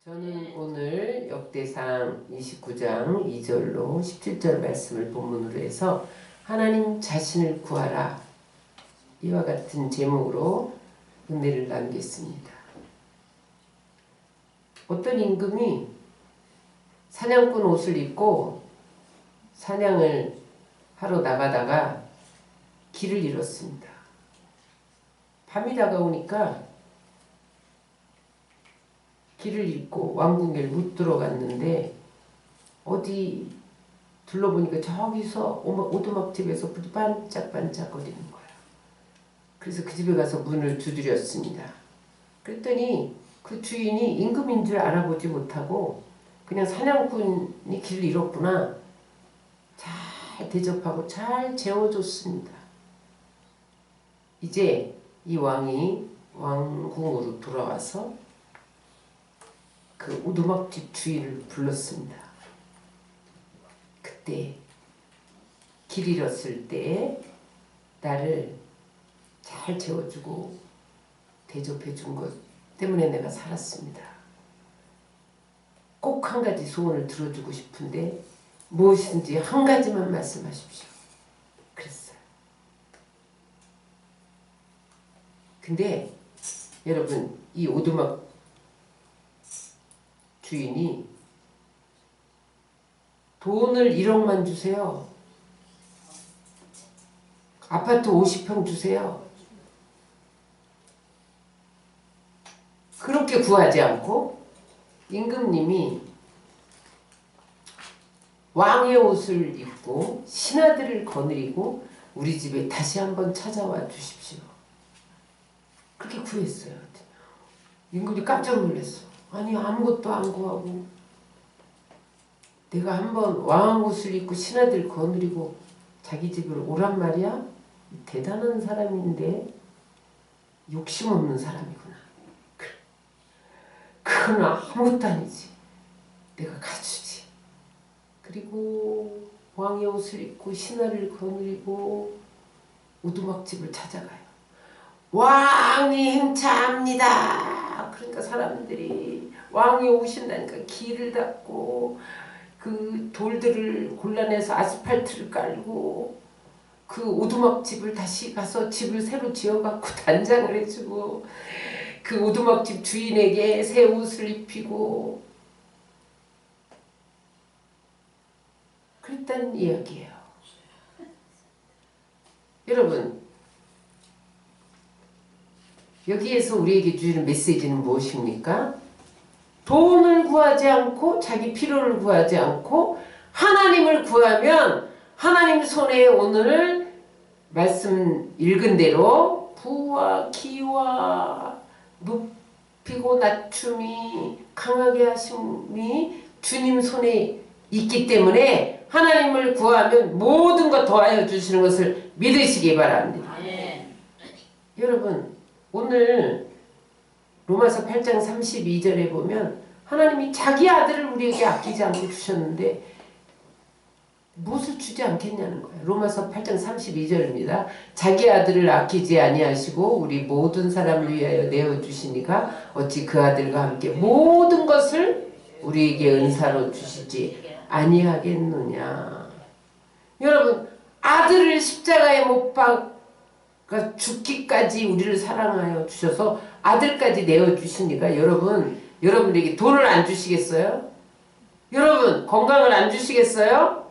저는 오늘 역대상 29장 2절로 17절 말씀을 본문으로 해서 하나님 자신을 구하라 이와 같은 제목으로 은혜를 나누겠습니다. 어떤 임금이 사냥꾼 옷을 입고 사냥을 하러 나가다가 길을 잃었습니다. 밤이 다가오니까 길을 잃고 왕궁에 못 들어갔는데 어디 둘러보니까 저기서 오두막집에서 불이 반짝반짝거리는 거야. 그래서 그 집에 가서 문을 두드렸습니다. 그랬더니 그 주인이 임금인 줄 알아보지 못하고 그냥 사냥꾼이 길을 잃었구나 잘 대접하고 잘 재워줬습니다. 이제 이 왕이 왕궁으로 돌아와서 그 오두막집 주인을 불렀습니다. 그때 길 잃었을 때 나를 잘 재워주고 대접해준 것 때문에 내가 살았습니다. 꼭 한 가지 소원을 들어주고 싶은데 무엇인지 한 가지만 말씀하십시오. 그랬어요. 근데 여러분 이 오두막 주인이 돈을 1억만 주세요. 아파트 50평 주세요. 그렇게 구하지 않고 임금님이 왕의 옷을 입고 신하들을 거느리고 우리 집에 다시 한번 찾아와 주십시오. 그렇게 구했어요. 임금이 깜짝 놀랐어. 아니 아무것도 안 구하고 내가 한번 왕 옷을 입고 신하들 거느리고 자기 집으로 오란 말이야? 대단한 사람인데 욕심 없는 사람이구나. 그건 아무것도 아니지. 내가 가주지. 그리고 왕의 옷을 입고 신하를 거느리고 오두막집을 찾아가요. 왕이 행차합니다. 그러니까 사람들이 왕이 오신다니까 길을 닫고 그 돌들을 골라내서 아스팔트를 깔고 그 오두막집을 다시 가서 집을 새로 지어갖고 단장을 해주고 그 오두막집 주인에게 새 옷을 입히고 그랬다는 이야기예요. 여러분 여기에서 우리에게 주는 메시지는 무엇입니까? 돈을 구하지 않고 자기 필요를 구하지 않고 하나님을 구하면 하나님 손에 오늘 말씀 읽은 대로 부와 기와 높이고 낮춤이 강하게 하심이 주님 손에 있기 때문에 하나님을 구하면 모든 것 더하여 주시는 것을 믿으시기 바랍니다. 여러분 오늘 로마서 8장 32절에 보면 하나님이 자기 아들을 우리에게 아끼지 않고 주셨는데 무엇을 주지 않겠냐는 거예요. 로마서 8장 32절입니다. 자기 아들을 아끼지 아니하시고 우리 모든 사람을 위하여 내어주시니까 어찌 그 아들과 함께 모든 것을 우리에게 은사로 주시지 아니하겠느냐. 여러분 아들을 십자가에 못 박아 죽기까지 우리를 사랑하여 주셔서 아들까지 내어주시니까 여러분에게 돈을 안 주시겠어요? 여러분 건강을 안 주시겠어요?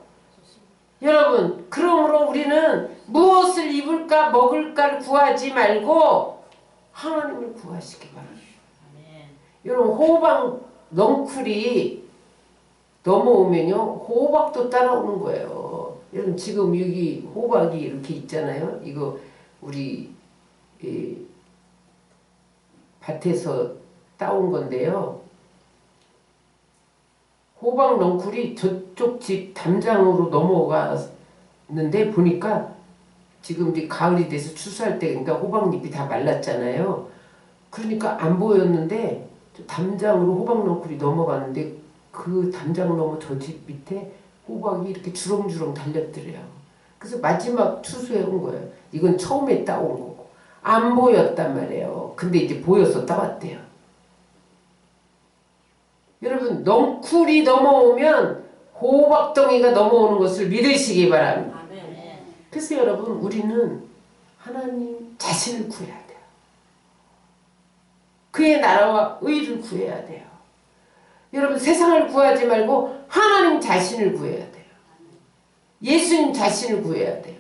여러분 그러므로 우리는 무엇을 입을까 먹을까를 구하지 말고 하나님을 구하시기 바랍니다. 여러분 호박 넝쿨이 넘어오면요 호박도 따라오는 거예요. 여러분 지금 여기 호박이 이렇게 있잖아요. 이거 우리 밭에서 따온 건데요. 호박 넝쿨이 저쪽 집 담장으로 넘어갔는데 보니까 지금 이제 가을이 돼서 추수할 때 그러니까 호박잎이 다 말랐잖아요. 그러니까 안 보였는데 담장으로 호박 넝쿨이 넘어가는데 그 담장 넘어 저 집 밑에 호박이 이렇게 주렁주렁 달렸더래요. 그래서 마지막 추수해 온 거예요. 이건 처음에 따온 거고 안 보였단 말이에요. 근데 이제 보여서 따왔대요. 여러분 넝쿨이 넘어오면 호박덩이가 넘어오는 것을 믿으시기 바랍니다. 그래서 여러분 우리는 하나님 자신을 구해야 돼요. 그의 나라와 의를 구해야 돼요. 여러분 세상을 구하지 말고 하나님 자신을 구해야 돼요. 예수님 자신을 구해야 돼요.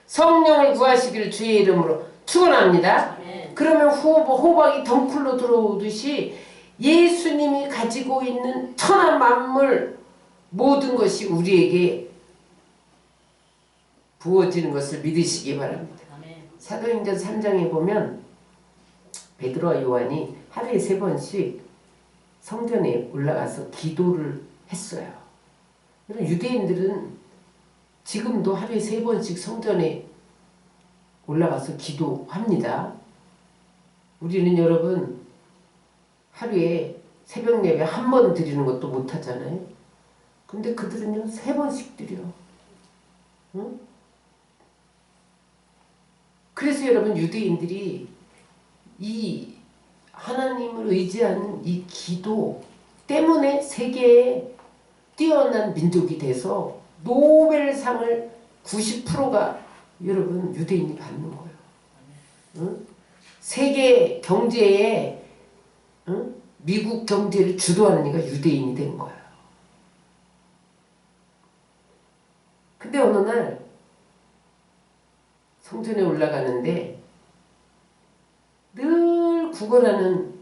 성령을 구하시기를 주의 이름으로 축원합니다. 그러면 호박이 덩쿨로 들어오듯이 예수님이 가지고 있는 천하 만물 모든 것이 우리에게 부어지는 것을 믿으시기 바랍니다. 사도행전 3장에 보면 베드로와 요한이 하루에 3번씩 성전에 올라가서 기도를 했어요. 유대인들은 지금도 하루에 3번씩 성전에 올라가서 기도합니다. 우리는 여러분 하루에 새벽 예배 1번 드리는 것도 못하잖아요. 근데 그들은요 3번씩 드려. 응? 그래서 여러분 유대인들이 이 하나님을 의지하는 이 기도 때문에 세계에 뛰어난 민족이 돼서 노벨상을 90%가 여러분 유대인이 받는 거예요. 응? 세계 경제에 응? 미국 경제를 주도하는 이가 유대인이 된 거예요. 근데 어느 날 성전에 올라가는데 늘 구걸하는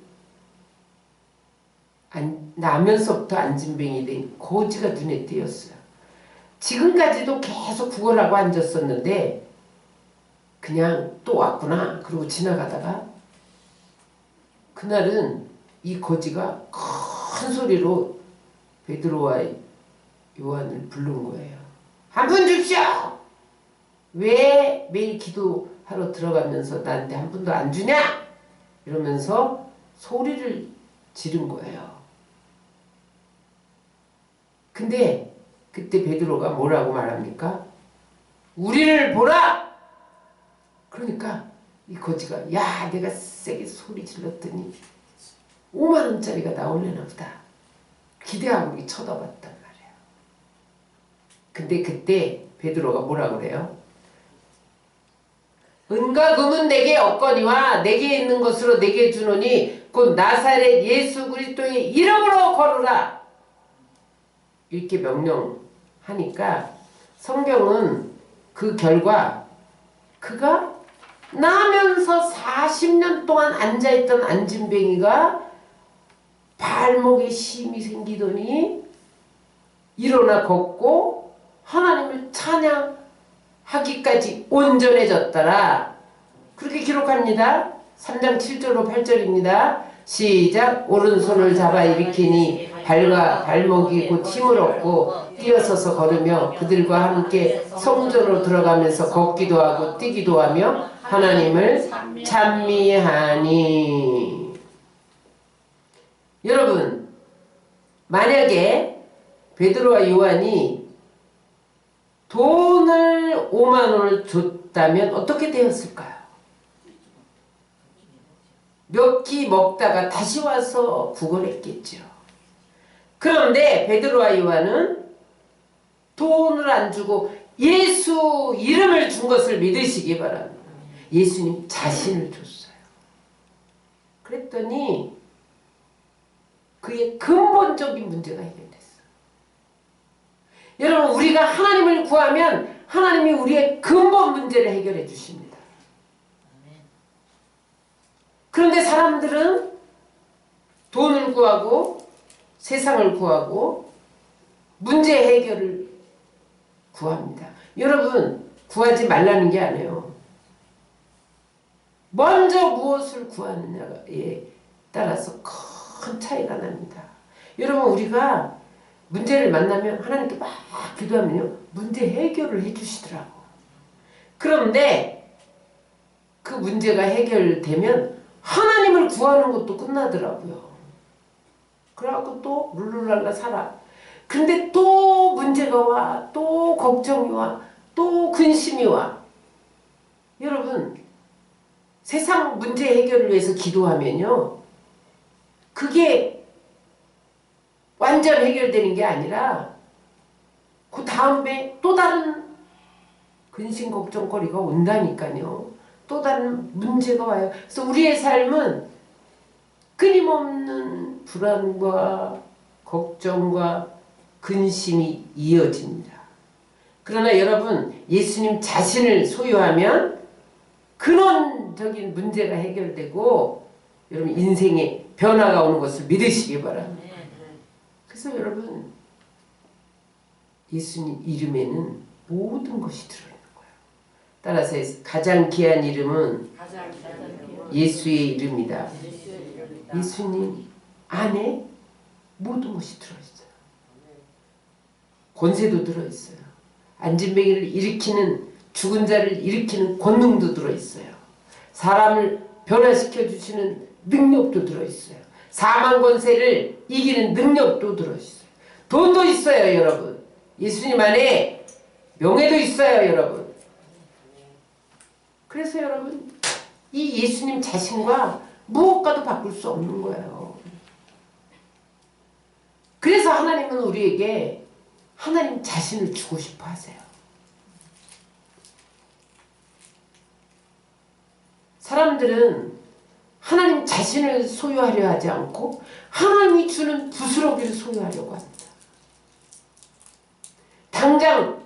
나면서부터 안진뱅이 된 거지가 눈에 띄었어요. 지금까지도 계속 구걸하고 앉았었는데 그냥 또 왔구나 그러고 지나가다가 그날은 이 거지가 큰 소리로 베드로와 요한을 부른 거예요. 한 푼 줍시오! 왜 매일 기도하러 들어가면서 나한테 한 푼도 안 주냐? 이러면서 소리를 지른 거예요. 근데 그때 베드로가 뭐라고 말합니까? 우리를 보라! 그러니까 이 거지가 야 내가 세게 소리 질렀더니 5만원짜리가 나올려나 보다. 기대하고 쳐다봤단 말이에요. 근데 그때 베드로가 뭐라고 그래요? 은과 금은 내게 없거니와 내게 있는 것으로 내게 주노니 곧 나사렛 예수 그리스도의 이름으로 걸으라. 이렇게 명령하니까 성경은 그 결과 그가 나면서 40년 동안 앉아있던 안진뱅이가 발목에 힘이 생기더니 일어나 걷고 하나님을 찬양하기까지 온전해졌더라. 그렇게 기록합니다. 3장 7절로 8절입니다. 시작. 오른손을 잡아 일으키니 발과 발목이 곧 힘을 얻고 뛰어서서 걸으며 그들과 함께 성전으로 들어가면서 걷기도 하고 뛰기도 하며 하나님을 찬미하니. 여러분 만약에 베드로와 요한이 돈을 5만원을 줬다면 어떻게 되었을까요? 몇 끼 먹다가 다시 와서 구걸했겠죠. 그런데 베드로와 요한은 돈을 안 주고 예수 이름을 준 것을 믿으시기 바랍니다. 예수님 자신을 줬어요. 그랬더니 그의 근본적인 문제가 해결됐어요. 여러분 우리가 하나님을 구하면 하나님이 우리의 근본 문제를 해결해 주십니다. 그런데 사람들은 돈을 구하고 세상을 구하고 문제 해결을 구합니다. 여러분 구하지 말라는 게 아니에요. 먼저 무엇을 구하느냐에 따라서 큰 차이가 납니다. 여러분 우리가 문제를 만나면 하나님께 막 기도하면요 문제 해결을 해주시더라고. 그런데 그 문제가 해결되면 하나님을 구하는 것도 끝나더라고요. 그래갖고 또 룰루랄라 살아. 근데 또 문제가 와, 또 걱정이 와, 또 근심이 와. 여러분 세상 문제 해결을 위해서 기도하면요 그게 완전 해결되는 게 아니라 그 다음에 또 다른 근심 걱정거리가 온다니까요. 또 다른 문제가 와요. 그래서 우리의 삶은 끊임없는 불안과 걱정과 근심이 이어집니다. 그러나 여러분, 예수님 자신을 소유하면 근원적인 문제가 해결되고 여러분 인생에 변화가 오는 것을 믿으시기 바랍니다. 그래서 여러분, 예수님 이름에는 모든 것이 들어있는 거예요. 따라서 가장 귀한 이름은 예수의 이름이다. 예수님 안에 모든 것이 들어있어요. 권세도 들어있어요. 안진뱅이를 일으키는, 죽은 자를 일으키는 권능도 들어있어요. 사람을 변화시켜 주시는 능력도 들어있어요. 사망 권세를 이기는 능력도 들어있어요. 돈도 있어요, 여러분. 예수님 안에 명예도 있어요, 여러분. 그래서 여러분, 이 예수님 자신과 무엇과도 바꿀 수 없는 거예요. 그래서 하나님은 우리에게 하나님 자신을 주고 싶어 하세요. 사람들은 하나님 자신을 소유하려 하지 않고 하나님이 주는 부스러기를 소유하려고 합니다. 당장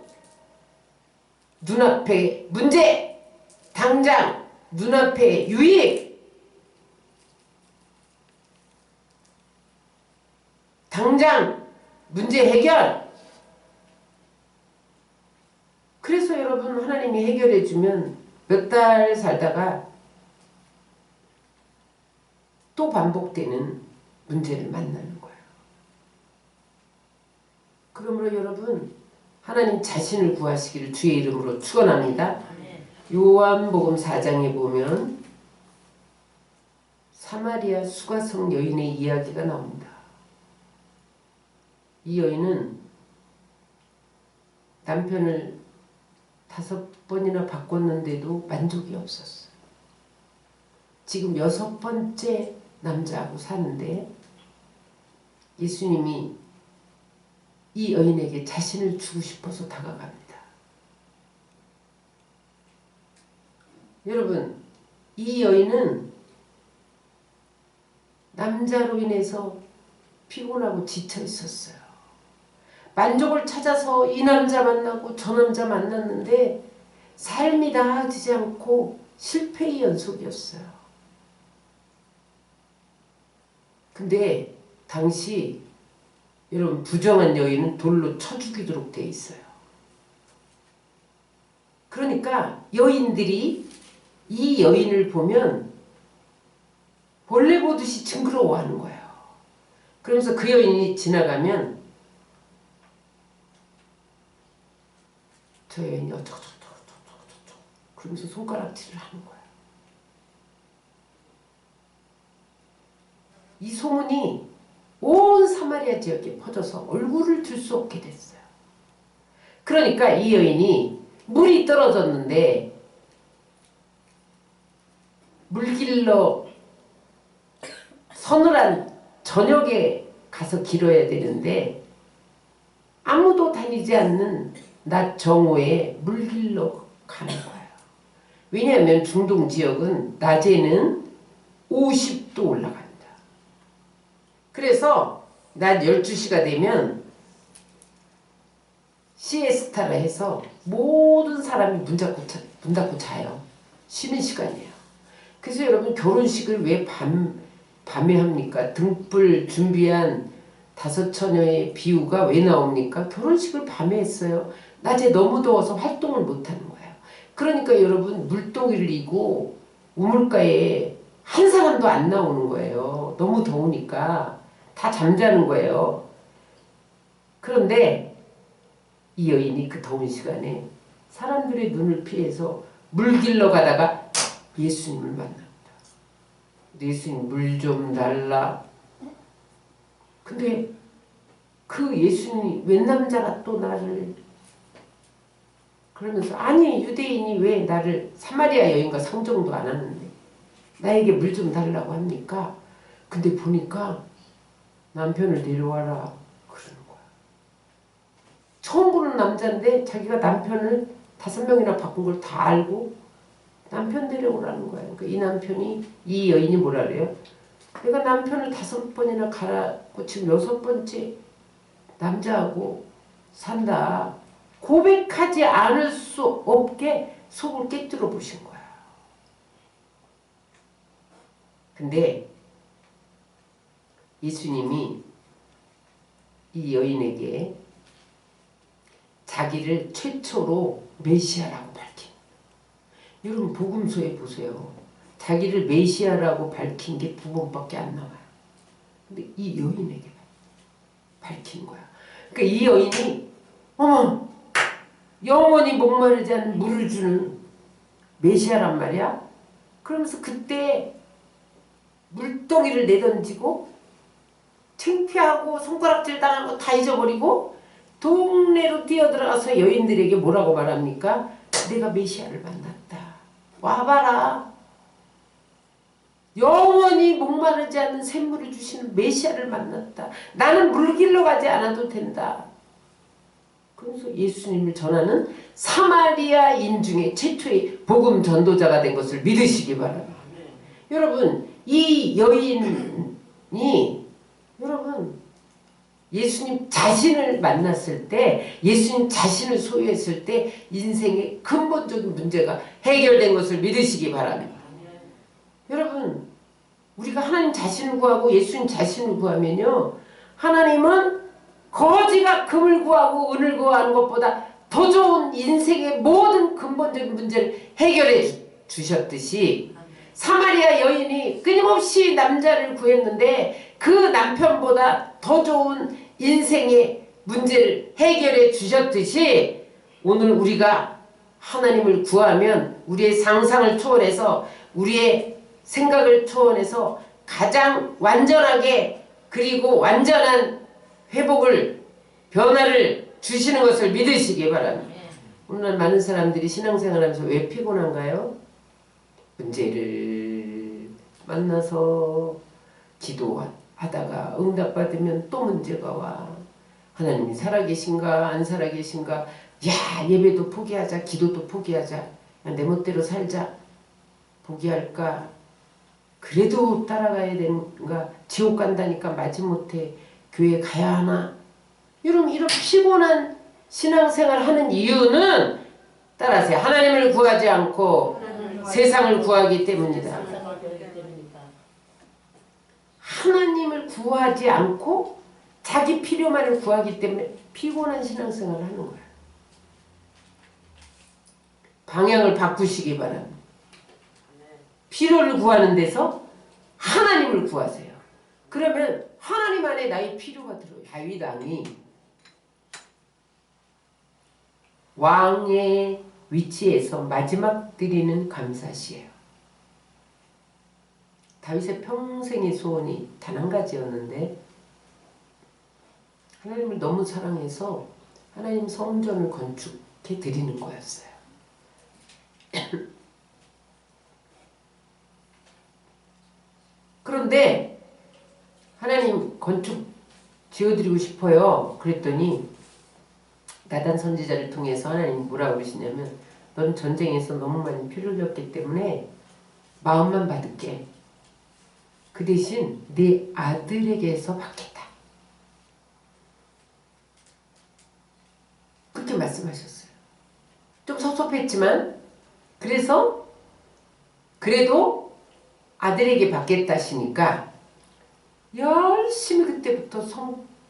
눈앞에 문제, 당장 눈앞에 유익, 당장 문제 해결. 그래서 여러분, 하나님이 해결해 주면 몇 달 살다가 또 반복되는 문제를 만나는 거예요. 그러므로 여러분, 하나님 자신을 구하시기를 주의 이름으로 축원합니다. 요한복음 4장에 보면 사마리아 수가성 여인의 이야기가 나옵니다. 이 여인은 남편을 5번이나 바꿨는데도 만족이 없었어요. 지금 6번째 남자하고 사는데 예수님이 이 여인에게 자신을 주고 싶어서 다가갑니다. 여러분, 이 여인은 남자로 인해서 피곤하고 지쳐 있었어요. 만족을 찾아서 이 남자 만나고 저 남자 만났는데 삶이 나아지지 않고 실패의 연속이었어요. 근데 당시 여러분, 부정한 여인은 돌로 쳐 죽이도록 돼 있어요. 그러니까 여인들이 이 여인을 보면 벌레 보듯이 징그러워하는 거예요. 그러면서 그 여인이 지나가면 저 여인이 어쩌고 그러면서 손가락질을 하는 거예요. 이 소문이 온 사마리아 지역에 퍼져서 얼굴을 들 수 없게 됐어요. 그러니까 이 여인이 물이 떨어졌는데 물길러 서늘한 저녁에 가서 길어야 되는데 아무도 다니지 않는 낮 정오에 물길러 가는 거예요. 왜냐하면 중동 지역은 낮에는 50도 올라갑니다. 그래서 낮 12시가 되면 시에스타라 해서 모든 사람이 문 닫고 자요. 쉬는 시간이에요. 그래서 여러분, 결혼식을 왜 밤에 합니까? 등불 준비한 5처녀의 비유가 왜 나옵니까? 결혼식을 밤에 했어요. 낮에 너무 더워서 활동을 못하는 거예요. 그러니까 여러분, 물동이를 이고 우물가에 한 사람도 안 나오는 거예요. 너무 더우니까 다 잠자는 거예요. 그런데 이 여인이 그 더운 시간에 사람들의 눈을 피해서 물 길러 가다가 예수님을 만납니다. 예수님, 물 좀 달라. 근데 그 예수님이 웬 남자가 또 나를, 그러면서 아니 유대인이 왜 나를, 사마리아 여인과 상종도 안 하는데 나에게 물 좀 달라고 합니까? 근데 보니까 남편을 데려와라 남자인데 자기가 남편을 5명이나 바꾼 걸 다 알고 남편 데려오라는 거야. 그러니까 이 남편이, 이 여인이 뭐라 그래요? 내가 남편을 5번이나 갈아고 지금 6번째 남자하고 산다. 고백하지 않을 수 없게 속을 깨뜨려 보신 거야. 근데 예수님이 이 여인에게 자기를 최초로 메시아라고 밝힌, 여러분 복음서에 보세요. 자기를 메시아라고 밝힌 게 2번밖에 안 나와요. 근데 이 여인에게 밝힌 거야. 그러니까 이 여인이 어머, 영원히 목마르지 않는 물을 주는 메시아란 말이야. 그러면서 그때 물동이를 내던지고 창피하고 손가락질 당한 거 다 잊어버리고 동네로 뛰어들어가서 여인들에게 뭐라고 말합니까? 내가 메시아를 만났다. 와봐라. 영원히 목마르지 않는 샘물을 주시는 메시아를 만났다. 나는 물길로 가지 않아도 된다. 그래서 예수님을 전하는 사마리아인 중에 최초의 복음 전도자가 된 것을 믿으시기 바랍니다. 여러분, 이 여인이 여러분 예수님 자신을 만났을 때, 예수님 자신을 소유했을 때 인생의 근본적인 문제가 해결된 것을 믿으시기 바랍니다. 여러분, 우리가 하나님 자신을 구하고 예수님 자신을 구하면요, 하나님은 거지가 금을 구하고 은을 구하는 것보다 더 좋은 인생의 모든 근본적인 문제를 해결해 주셨듯이, 사마리아 여인이 끊임없이 남자를 구했는데 그 남편보다 더 좋은 인생의 문제를 해결해 주셨듯이, 오늘 우리가 하나님을 구하면 우리의 상상을 초월해서, 우리의 생각을 초월해서 가장 완전하게, 그리고 완전한 회복을, 변화를 주시는 것을 믿으시기 바랍니다. 오늘날 많은 사람들이 신앙생활하면서 왜 피곤한가요? 문제를 만나서 기도하다가 응답받으면 또 문제가 와. 하나님이 살아계신가 안 살아계신가, 야, 예배도 포기하자, 기도도 포기하자, 내 멋대로 살자, 포기할까, 그래도 따라가야 되는가, 지옥 간다니까 마지못해 교회 가야 하나. 여러분, 이런 피곤한 신앙생활 하는 이유는, 따라하세요, 하나님을 구하지 않고 세상을 구하기 때문이다. 하나님을 구하지 않고 자기 필요만을 구하기 때문에 피곤한 신앙생활을 하는 거야. 방향을 바꾸시기 바랍니다. 필요를 구하는 데서 하나님을 구하세요. 그러면 하나님 안에 나의 필요가 들어요. 다윗 왕이 왕의 위치에서 마지막 드리는 감사시예요. 다윗의 평생의 소원이 단 한 가지였는데, 하나님을 너무 사랑해서 하나님 성전을 건축해 드리는 거였어요. 그런데 하나님 건축 지어드리고 싶어요. 그랬더니 나단 선지자를 통해서 하나님 뭐라고 그러시냐면, 넌 전쟁에서 너무 많이 피를 흘렸기 때문에 마음만 받을게. 그 대신 네 아들에게서 받겠다. 그렇게 말씀하셨어요. 좀 섭섭했지만, 그래서 그래도 아들에게 받겠다 하시니까 열심히 그때부터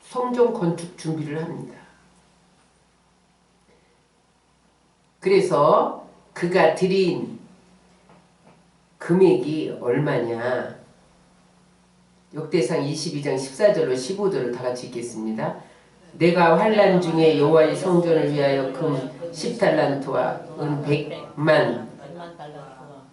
성전 건축 준비를 합니다. 그래서 그가 드린 금액이 얼마냐, 역대상 22장 14절로 15절을 다 같이 읽겠습니다. 내가 환난 중에 여호와의 성전을 위하여 금 10달란트와 은 100만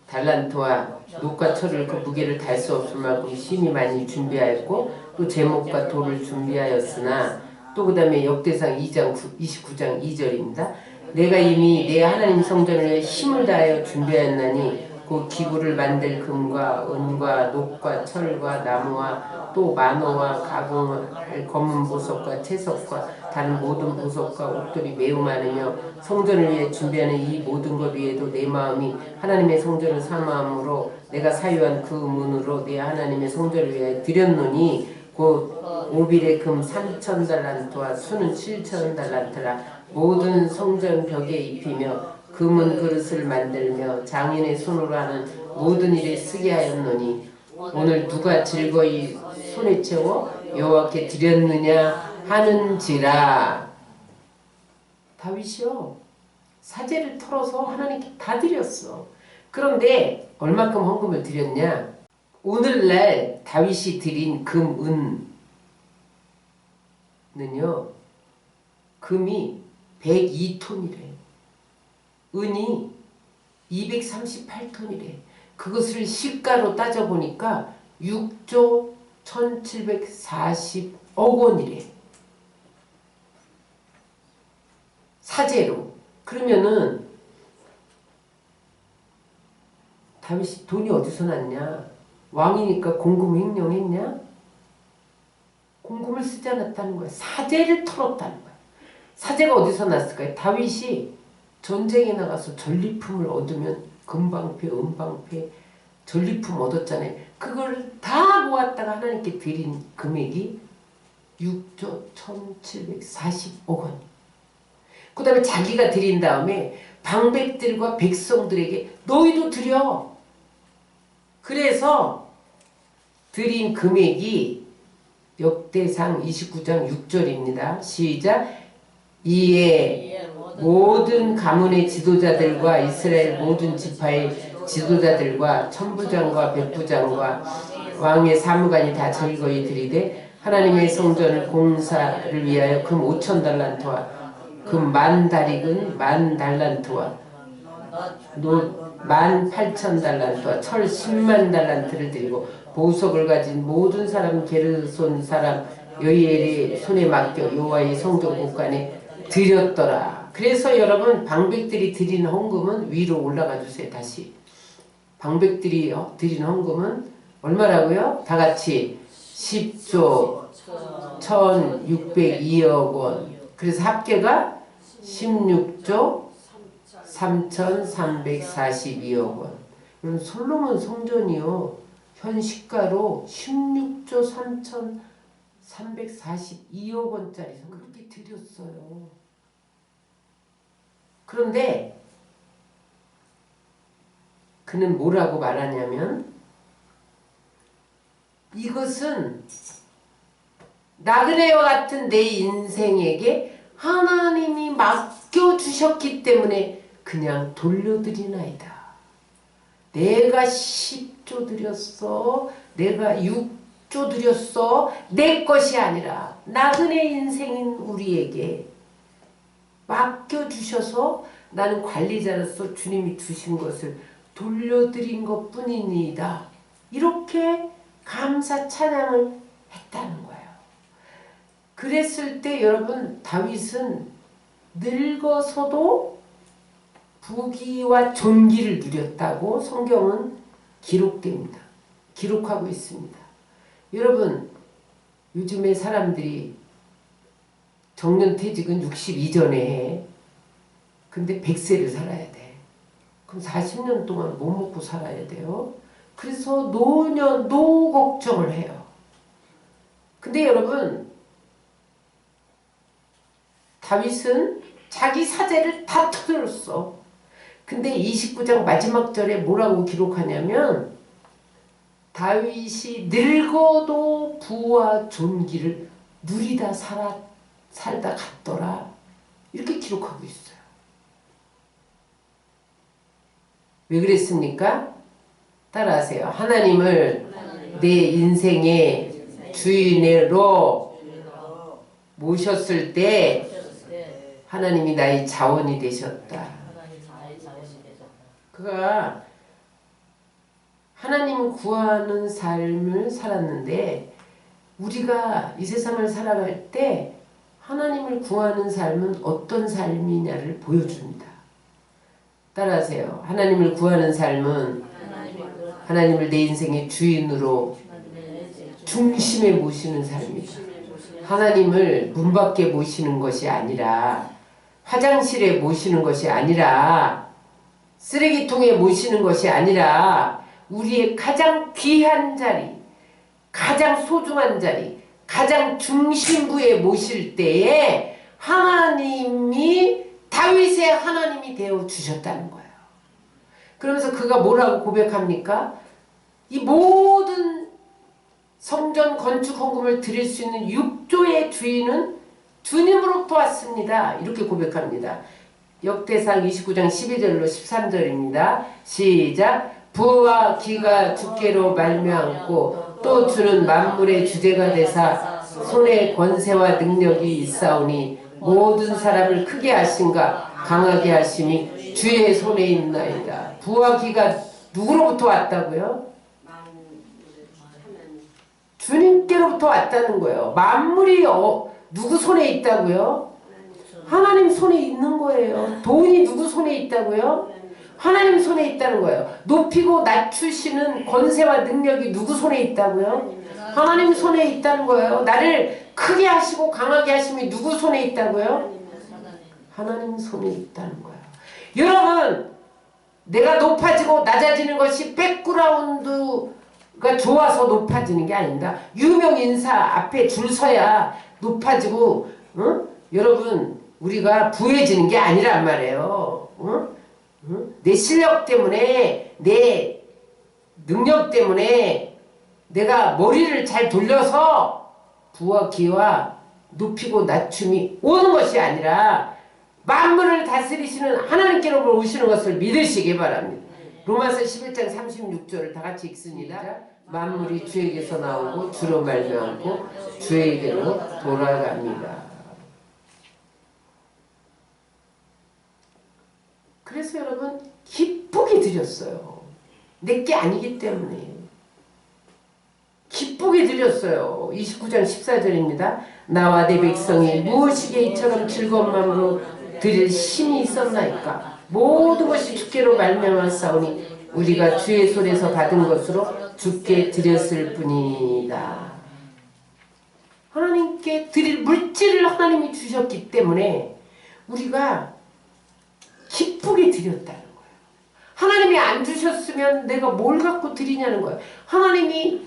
달란트와 녹과 철을 그 무게를 달 수 없을 만큼 심히 많이 준비하였고, 또 제목과 돌을 준비하였으나, 또 그 다음에 역대상 29장 2절입니다. 내가 이미 내 하나님 성전을 위해 힘을 다하여 준비하였나니 그 기구를 만들 금과 은과 녹과 철과 나무와 또 만호와 가공할 검은 보석과 채석과 다른 모든 보석과 옥돌이 매우 많으며 성전을 위해 준비하는 이 모든 것 위에도 내 마음이 하나님의 성전을 사모함으로 내가 사유한 그 문으로 내 하나님의 성전을 위해 드렸노니 곧 오빌의 금 3,000달란트와 수는 7,000달란트라. 모든 성전 벽에 입히며 금은 그릇을 만들며 장인의 손으로 하는 모든 일에 쓰게 하였노니 오늘 누가 즐거이 손에 채워 여호와께 드렸느냐 하는지라. 다윗이요 사제를 털어서 하나님께 다 드렸어. 그런데 얼마큼 헌금을 드렸냐? 오늘날 다윗이 드린 금, 은은요 금이 102톤이래. 은이 238톤이래. 그것을 시가로 따져보니까 6조 1740억 원이래. 사제로. 그러면은 다윗이 돈이 어디서 났냐? 왕이니까 공금 횡령했냐? 공금을 쓰지 않았다는 거야. 사제를 털었다는 거야. 사제가 어디서 났을까요? 다윗이 전쟁에 나가서 전리품을 얻으면 금방패, 은방패, 전리품 얻었잖아요. 그걸 다 모았다가 하나님께 드린 금액이 6조 1740억 원. 그 다음에 자기가 드린 다음에 방백들과 백성들에게 너희도 드려. 그래서 드린 금액이 역대상 29장 6절입니다. 시작. 이에 모든 가문의 지도자들과 이스라엘 모든 지파의 지도자들과 천부장과 백부장과 왕의 사무관이 다 즐거이 드리되 하나님의 성전을 공사를 위하여 금 5,000달란트와 금 10,000다릭은 10,000달란트와 노 18,000달란트와 철 100,000달란트를 드리고 보석을 가진 모든 사람 게르손 사람 여이엘의 손에 맡겨 여호와의 성전 곳간에 드렸더라. 그래서 여러분 방백들이 드리는 헌금은 위로 올라가 주세요. 다시 방백들이 드리는 헌금은 얼마라고요? 다 같이 10조 1602억 원. 그래서 합계가 16조 3342억 원. 그럼 솔로몬 성전이요 현 시가로 16조 3342억 원짜리 그렇게 드렸어요. 그런데 그는 뭐라고 말하냐면 이것은 나그네와 같은 내 인생에게 하나님이 맡겨주셨기 때문에 그냥 돌려드리나이다. 내가 10조 드렸어. 내가 6조 드렸어. 내 것이 아니라 나그네 인생인 우리에게 맡겨주셔서 나는 관리자로서 주님이 주신 것을 돌려드린 것 뿐이니이다. 이렇게 감사 찬양을 했다는 거예요. 그랬을 때 여러분 다윗은 늙어서도 부귀와 존귀를 누렸다고 성경은 기록됩니다. 기록하고 있습니다. 여러분 요즘에 사람들이 정년퇴직은 60 이전에 해. 근데 100세를 살아야 돼. 그럼 40년 동안 못 먹고 살아야 돼요. 그래서 노 걱정을 해요. 근데 여러분 다윗은 자기 사제를 다 터뜨렸어. 근데 29장 마지막 절에 뭐라고 기록하냐면 다윗이 늙어도 부와 존귀를 누리다 살다 갔더라. 이렇게 기록하고 있어요. 왜 그랬습니까? 따라하세요. 하나님을 내 인생의 주인으로 모셨을 때 하나님이 나의 자원이 되셨다. 그가 하나님을 구하는 삶을 살았는데 우리가 이 세상을 살아갈 때 하나님을 구하는 삶은 어떤 삶이냐를 보여줍니다. 따라하세요. 하나님을 구하는 삶은 하나님을 내 인생의 주인으로 중심에 모시는 삶이다. 하나님을 문 밖에 모시는 것이 아니라, 화장실에 모시는 것이 아니라, 쓰레기통에 모시는 것이 아니라, 우리의 가장 귀한 자리, 가장 소중한 자리, 가장 중심부에 모실 때에 하나님이 다윗의 하나님이 되어 주셨다는 거예요. 그러면서 그가 뭐라고 고백합니까? 이 모든 성전 건축 헌금을 드릴 수 있는 6조의 주인은 주님으로부터 왔습니다. 이렇게 고백합니다. 역대상 29장 12절로 13절입니다. 시작. 부와 기가 주께로 말미암고 또 주는 만물의 주제가 되사 손에 권세와 능력이 있사오니 모든 사람을 크게 하심과 강하게 하심이 주의 손에 있나이다. 부와 기가 누구로부터 왔다고요? 주님께로부터 왔다는 거예요. 만물이 누구 손에 있다고요? 하나님 손에 있는 거예요. 돈이 누구 손에 있다고요? 하나님 손에 있다는 거예요. 높이고 낮추시는 권세와 능력이 누구 손에 있다고요? 하나님 손에 있다는 거예요. 나를 크게 하시고 강하게 하심이 누구 손에 있다고요? 하나님 손에 있다는 거예요. 여러분, 내가 높아지고 낮아지는 것이 백그라운드가 좋아서 높아지는 게 아닙니다. 유명 인사 앞에 줄 서야 높아지고, 여러분, 우리가 부해지는 게 아니란 말이에요. 내 실력 때문에, 내 능력 때문에 내가 머리를 잘 돌려서 부와 기와 높이고 낮춤이 오는 것이 아니라 만물을 다스리시는 하나님께로 오시는 것을 믿으시기 바랍니다. 로마서 11장 36절을 다 같이 읽습니다. 만물이 주에게서 나오고 주로 말미암고 주에게로 돌아갑니다. 그래서 여러분 기쁘게 드렸어요. 내게 아니기 때문에 기쁘게 드렸어요. 29장 14절입니다. 나와 내 백성이 무엇이게 이처럼 즐거운 마음으로 드릴 힘이 있었나이까. 모든 것이 주께로 말미암았사오니 우리가 주의 손에서 받은 것으로 주께 드렸을 뿐이다. 하나님께 드릴 물질을 하나님이 주셨기 때문에 우리가 기쁘게 드렸다는 거예요. 하나님이 안 주셨으면 내가 뭘 갖고 드리냐는 거예요. 하나님이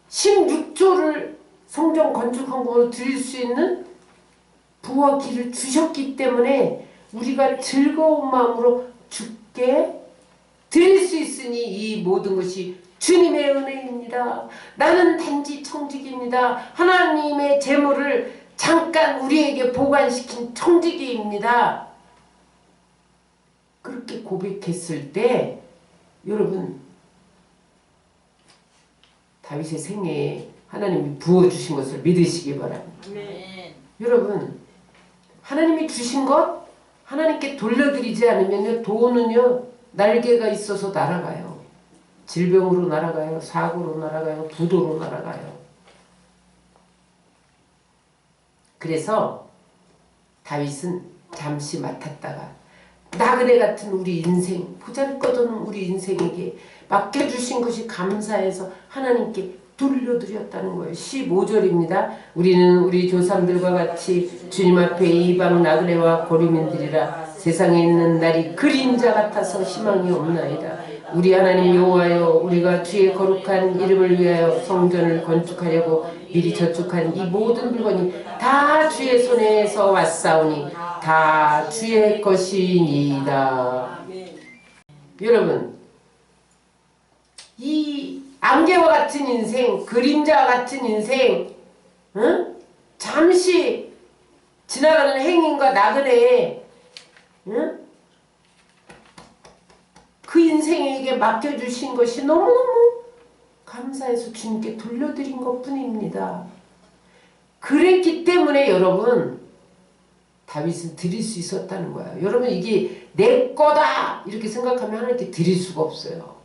16조를 성전 건축 헌금으로 드릴 수 있는 부와 기를 주셨기 때문에 우리가 즐거운 마음으로 주께 드릴 수 있으니 이 모든 것이 주님의 은혜입니다. 나는 단지 청지기입니다. 하나님의 재물을 잠깐 우리에게 보관시킨 청지기입니다. 그렇게 고백했을 때 여러분 다윗의 생애에 하나님이 부어주신 것을 믿으시기 바랍니다. 네. 여러분 하나님이 주신 것 하나님께 돌려드리지 않으면 돈은요 날개가 있어서 날아가요. 질병으로 날아가요. 사고로 날아가요. 부도로 날아가요. 그래서 다윗은 잠시 맡았다가 나그네 같은 우리 인생, 보잘것없는 우리 인생에게 맡겨주신 것이 감사해서 하나님께 돌려드렸다는 거예요. 15절입니다. 우리는 우리 조상들과 같이 주님 앞에 이방 나그네와 고리민들이라 세상에 있는 날이 그림자 같아서 희망이 없나이다. 우리 하나님 여호와여, 우리가 주의 거룩한 이름을 위하여 성전을 건축하려고 미리 저축한 이 모든 물건이 다 주의 손에서 왔사오니 다 주의 것이니이다. 여러분 이 안개와 같은 인생, 그림자와 같은 인생, 잠시 지나가는 행인과 나그네에 그 인생에게 맡겨주신 것이 너무너무 감사해서 주님께 돌려드린 것뿐입니다. 그랬기 때문에 여러분 다윗은 드릴 수 있었다는 거예요. 여러분 이게 내 거다 이렇게 생각하면 하나님께 드릴 수가 없어요.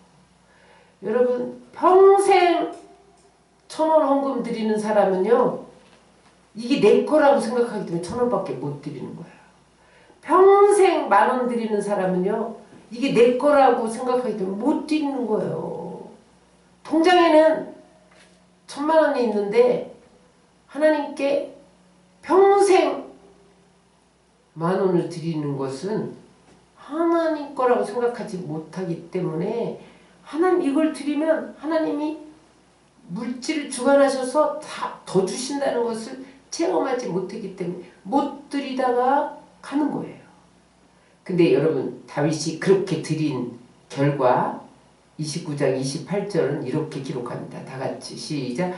여러분 평생 1,000원 헌금 드리는 사람은요 이게 내 거라고 생각하기 때문에 1,000원밖에 못 드리는 거예요. 평생 10,000원 드리는 사람은요 이게 내 거라고 생각하기 때문에 못 드리는 거예요. 통장에는 1,000,000원이 있는데 하나님께 평생 10,000원을 드리는 것은 하나님 거라고 생각하지 못하기 때문에 하나님 이걸 드리면 하나님이 물질을 주관하셔서 다 더 주신다는 것을 체험하지 못했기 때문에 못 드리다가 가는 거예요. 근데 여러분 다윗이 그렇게 드린 결과 29장 28절은 이렇게 기록합니다. 다 같이 시작.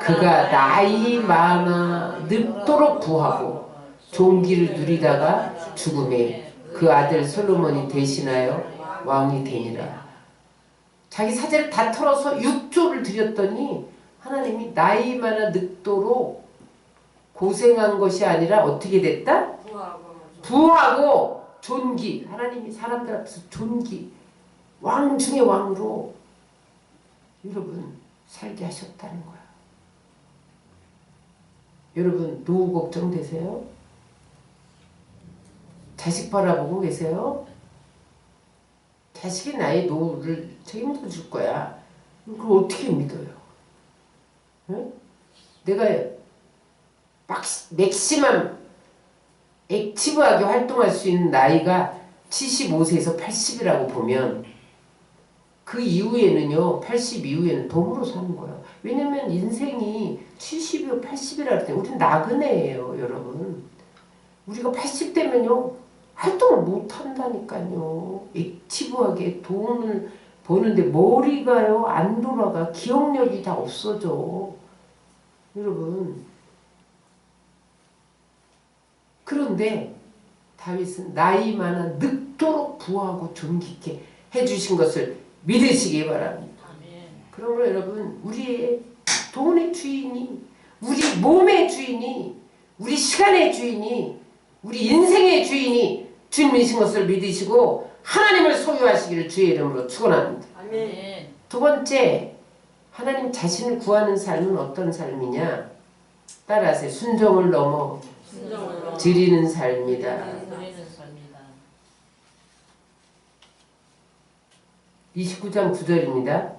그가 나이 많아 늙도록 부하고 존귀를 누리다가 죽음에 그 아들 솔로몬이 대신하여 왕이 되니라. 자기 사제를 다 털어서 6조를 드렸더니 하나님이 나이 많아 늙도록 고생한 것이 아니라 어떻게 됐다? 부하고 존귀. 하나님이 사람들 앞에서 존귀. 왕 중의 왕으로 여러분 살게 하셨다는 거야. 여러분 노후 걱정 되세요? 자식 바라보고 계세요? 자식이 나의 노후를 책임져 줄 거야. 그걸 어떻게 믿어요? 응? 내가 맥시멈 액티브하게 활동할 수 있는 나이가 75세에서 80이라고 보면 그 이후에는요, 80 이후에는 덤으로 사는 거야. 왜냐면 인생이 70이고 80이라 할 때 우린 나그네예요, 여러분. 우리가 80 되면요, 활동을 못 한다니까요. 액티브하게 돈을 버는데 머리가요, 안 돌아가. 기억력이 다 없어져. 여러분. 그런데 다윗은 나이 많아 늙도록 부하고 존귀케 해주신 것을 믿으시기 바랍니다. 그러므로 여러분 우리의 돈의 주인이, 우리 몸의 주인이, 우리 시간의 주인이, 우리 인생의 주인이 주님이신 것을 믿으시고 하나님을 소유하시기를 주의 이름으로 축원합니다. 아멘. 두 번째, 하나님 자신을 구하는 삶은 어떤 삶이냐? 따라하세요. 순종을 넘어 드리는 삶이다. 29장 9절입니다.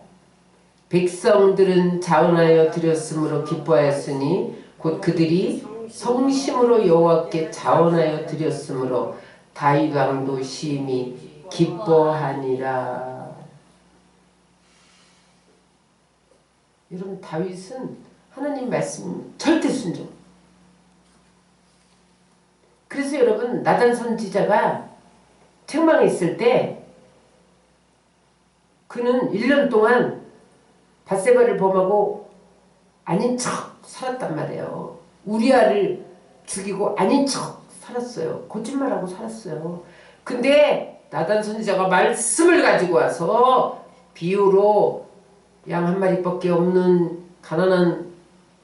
백성들은 자원하여 드렸으므로 기뻐하였으니 곧 그들이 성심으로 여호와께 자원하여 드렸으므로 다윗 왕도 심히 기뻐하니라. 여러분 다윗은 하나님 말씀 절대 순종. 그래서 여러분 나단 선지자가 책망에 있을 때 그는 1년 동안 밧세바를 범하고 아닌 척 살았단 말이에요. 우리아를 죽이고 아닌 척 살았어요. 거짓말하고 살았어요. 근데 나단 선지자가 말씀을 가지고 와서 비유로 양 한 마리밖에 없는 가난한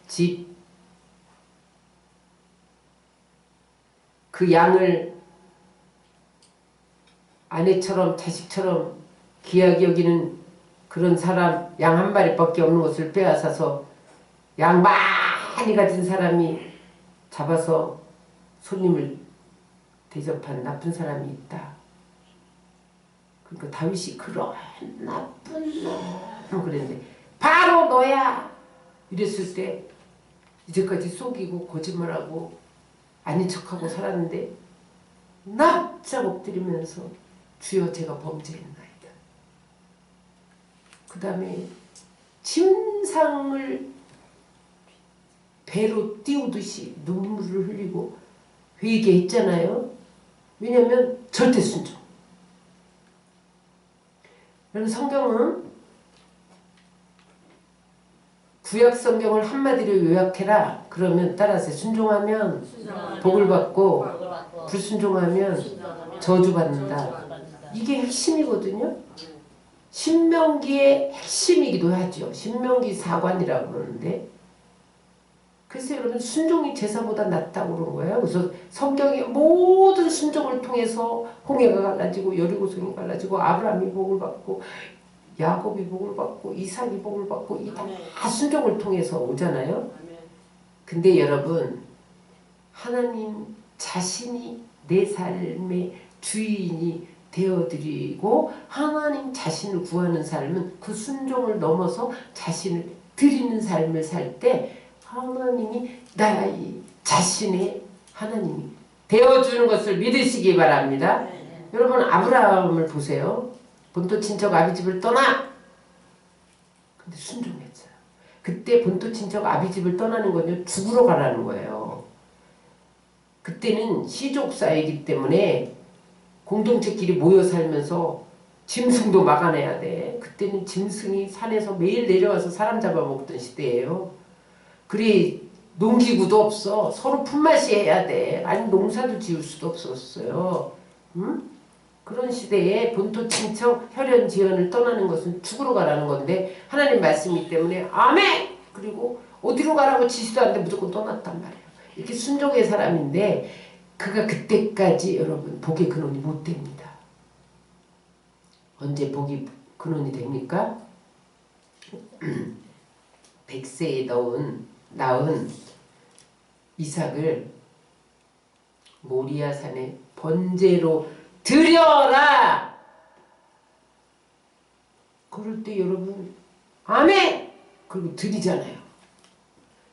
집, 그 양을 아내처럼 자식처럼 귀하게 여기는 그런 사람, 양 한 마리밖에 없는 것을 빼앗아서 양 많이 가진 사람이 잡아서 손님을 대접한 나쁜 사람이 있다. 그러니까 다윗이 그런 나쁜 놈 그랬는데 바로 너야 이랬을 때 이제까지 속이고 거짓말하고 아닌 척하고 살았는데 납작 엎드리면서 주여 제가 범죄했나이다. 그 다음에 침상을 배로 띄우듯이 눈물을 흘리고 회개했잖아요. 왜냐하면 절대 순종. 여러분 성경은 구약 성경을 한마디로 요약해라. 그러면 따라서 순종하면 복을 받고 불순종하면 저주받는다. 이게 핵심이거든요. 신명기의 핵심이기도 하죠. 신명기 사관이라고 그러는데 그래서 여러분 순종이 제사보다 낫다고 그런 거예요. 그래서 성경의 모든 순종을 통해서 홍해가 갈라지고 여리고성이 갈라지고 아브라함이 복을 받고 야곱이 복을 받고 이삭이 복을 받고 이 다 순종을 통해서 오잖아요. 근데 여러분 하나님 자신이 내 삶의 주인이 되어드리고 하나님 자신을 구하는 삶은 그 순종을 넘어서 자신을 드리는 삶을 살 때 하나님이 나의 자신의 하나님이 되어주는 것을 믿으시기 바랍니다. 여러분 아브라함을 보세요. 본토 친척 아비집을 떠나. 근데 순종했어요. 그때 본토 친척 아비집을 떠나는 건요 죽으러 가라는 거예요. 그때는 시족사이기 때문에 공동체끼리 모여 살면서 짐승도 막아내야 돼. 그때는 짐승이 산에서 매일 내려와서 사람 잡아먹던 시대예요. 그래 농기구도 없어. 서로 품맛이 해야 돼. 아니 농사도 지을 수도 없었어요. 응? 그런 시대에 본토 친척 혈연 지연을 떠나는 것은 죽으러 가라는 건데 하나님 말씀이기 때문에 아멘! 그리고 어디로 가라고 지시도 않는데 무조건 떠났단 말이에요. 이렇게 순종의 사람인데 그가 그때까지 여러분 복의 근원이 못 됩니다. 언제 복이 근원이 됩니까? 100세에 낳은 이삭을 모리아 산에 번제로 드려라. 그럴 때 여러분 아멘! 그리고 드리잖아요.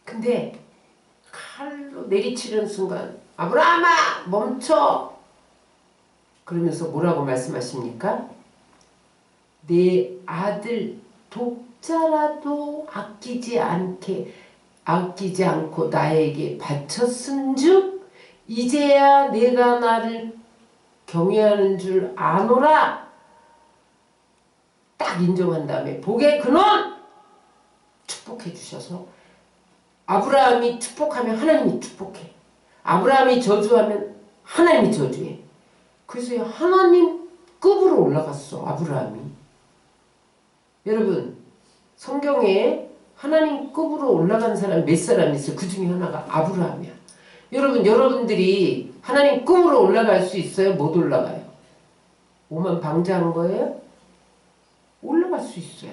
근데 칼로 내리치는 순간 아브라함아 멈춰! 그러면서 뭐라고 말씀하십니까? 내 아들 독자라도 아끼지 않고 나에게 바쳤은즉 이제야 내가 나를 경외하는 줄 아노라. 딱 인정한 다음에 복의 근원 축복해 주셔서 아브라함이 축복하면 하나님이 축복해. 아브라함이 저주하면 하나님이 저주해. 그래서 하나님 급으로 올라갔어 아브라함이. 여러분 성경에 하나님 급으로 올라간 사람 몇 사람 있어요? 그 중에 하나가 아브라함이야. 여러분들이 하나님 급으로 올라갈 수 있어요? 못 올라가요? 오만 방자한 거예요? 올라갈 수 있어요.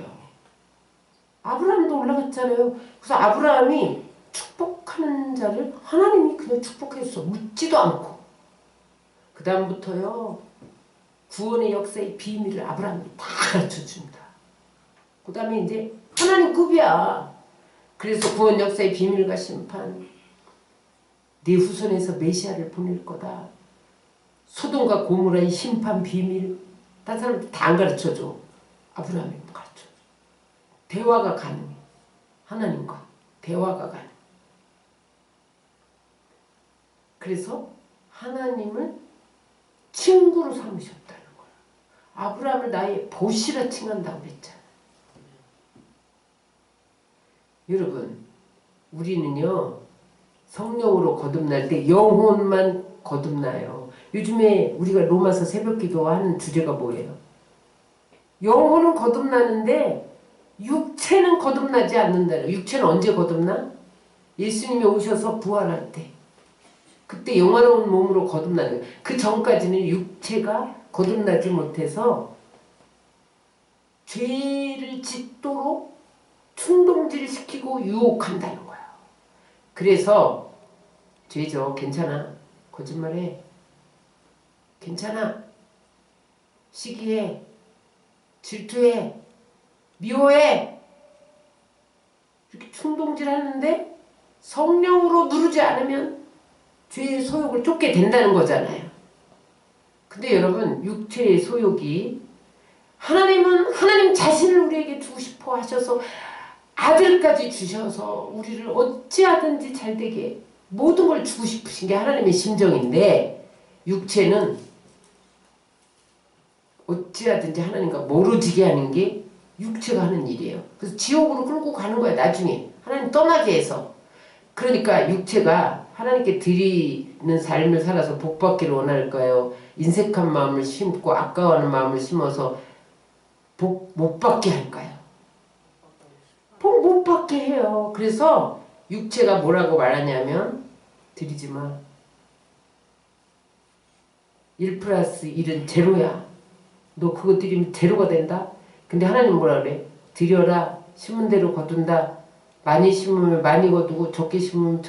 아브라함도 올라갔잖아요. 그래서 아브라함이 축복하는 자를 하나님이 그냥 축복했어. 묻지도 않고. 그 다음부터요 구원의 역사의 비밀을 아브라함이 다 가르쳐줍니다. 그 다음에 이제 하나님 급이야. 그래서 구원 역사의 비밀과 심판, 네 후손에서 메시아를 보낼 거다. 소돔과 고모라의 심판 비밀, 다른 사람들 다 안 가르쳐줘. 아브라함이 가르쳐줘. 대화가 가능해. 하나님과 대화가 가능해. 그래서 하나님을 친구로 삼으셨다는 거야. 아브라함을 나의 보시라 칭한다고 그랬잖아. 여러분 우리는요 성령으로 거듭날 때 영혼만 거듭나요. 요즘에 우리가 로마서 새벽기도 하는 주제가 뭐예요? 영혼은 거듭나는데 육체는 거듭나지 않는다는. 육체는 언제 거듭나? 예수님이 오셔서 부활할 때. 그때 영화로운 몸으로 거듭나는 거예요. 그 전까지는 육체가 거듭나지 못해서 죄를 짓도록 충동질시키고 유혹한다는 거야. 그래서 죄죠. 괜찮아. 거짓말해. 괜찮아. 시기해. 질투해. 미워해. 이렇게 충동질하는데 성령으로 누르지 않으면 죄의 소욕을 쫓게 된다는 거잖아요. 근데 여러분 육체의 소욕이 하나님은 하나님 자신을 우리에게 주고 싶어 하셔서 아들까지 주셔서 우리를 어찌하든지 잘되게 모든 걸 주고 싶으신 게 하나님의 심정인데 육체는 어찌하든지 하나님과 멀어지게 하는 게 육체가 하는 일이에요. 그래서 지옥으로 끌고 가는 거야 나중에. 하나님 떠나게 해서. 그러니까 육체가 하나님께 드리는 삶을 살아서 복받기를 원할까요? 인색한 마음을 심고 아까워하는 마음을 심어서 복 못 받게 할까요? 복 못 받게 해요. 그래서 육체가 뭐라고 말하냐면 드리지 마. 1 플러스 1은 제로야. 너 그거 드리면 제로가 된다? 근데 하나님 뭐라 그래? 드려라. 심은 대로 거둔다. 많이 심으면 많이 거두고 적게 심으면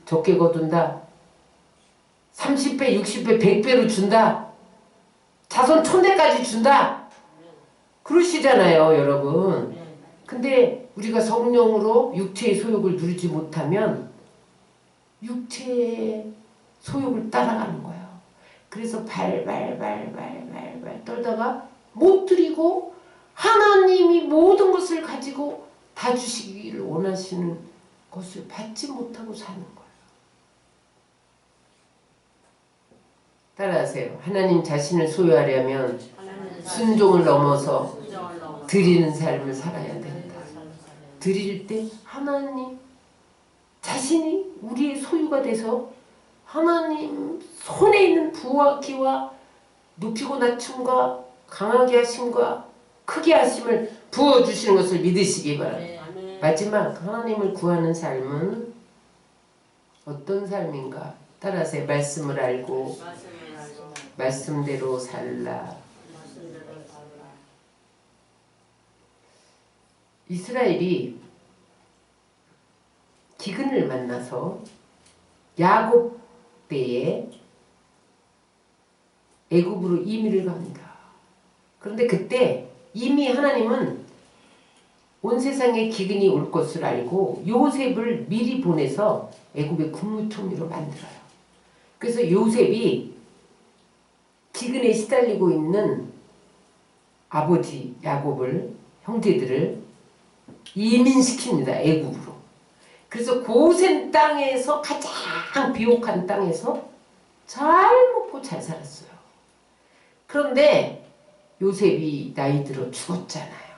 적게 거둔다. 30배, 60배, 100배로 준다. 자손 천대까지 준다. 그러시잖아요, 여러분. 근데 우리가 성령으로 육체의 소욕을 누리지 못하면 육체의 소욕을 따라가는 거예요. 그래서 발발 떨다가 못 드리고 하나님이 모든 것을 가지고 다 주시기를 원하시는 것을 받지 못하고 사는 거예요. 따라하세요. 하나님 자신을 소유하려면 순종을 넘어서 드리는 삶을 살아야 된다. 드릴 때 하나님 자신이 우리의 소유가 돼서 하나님 손에 있는 부와 기와 높이고 낮춤과 강하게 하심과 크게 하심을 부어주시는 것을 믿으시기 바랍니다. 마지막 하나님을 구하는 삶은 어떤 삶인가? 따라하세요. 말씀을 알고 말씀대로 살라. 이스라엘이 기근을 만나서 야곱 때에 애굽으로 이민을 갑니다. 그런데 그때 이미 하나님은 온 세상에 기근이 올 것을 알고 요셉을 미리 보내서 애굽의 국무총리로 만들어요. 그래서 요셉이 기근에 시달리고 있는 아버지 야곱을, 형제들을 이민시킵니다. 애굽으로. 그래서 고센 땅에서 가장 비옥한 땅에서 잘 먹고 잘 살았어요. 그런데 요셉이 나이 들어 죽었잖아요.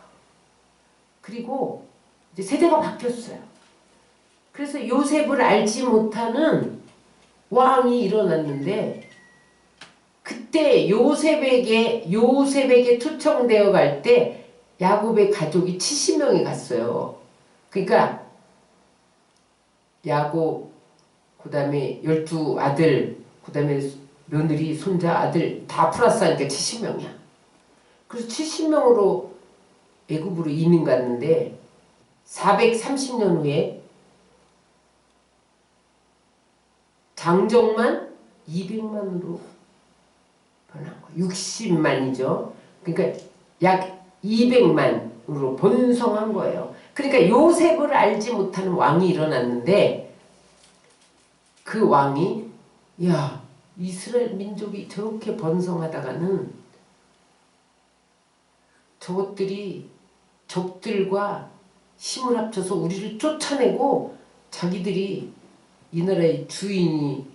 그리고 이제 세대가 바뀌었어요. 그래서 요셉을 알지 못하는 왕이 일어났는데 그때 요셉에게 초청되어 갈 때 야곱의 가족이 70명이 갔어요. 그러니까 야곱, 그 다음에 12아들, 그 다음에 며느리, 손자, 아들 다 플러스 하니까 70명이야. 그래서 70명으로 애굽으로 이민 갔는데 430년 후에 장정만 200만으로 변한 거예요. 60만이죠. 그러니까 약 200만으로 번성한 거예요. 그러니까 요셉을 알지 못하는 왕이 일어났는데 그 왕이 야 이스라엘 민족이 저렇게 번성하다가는 저것들이 적들과 힘을 합쳐서 우리를 쫓아내고 자기들이 이 나라의 주인이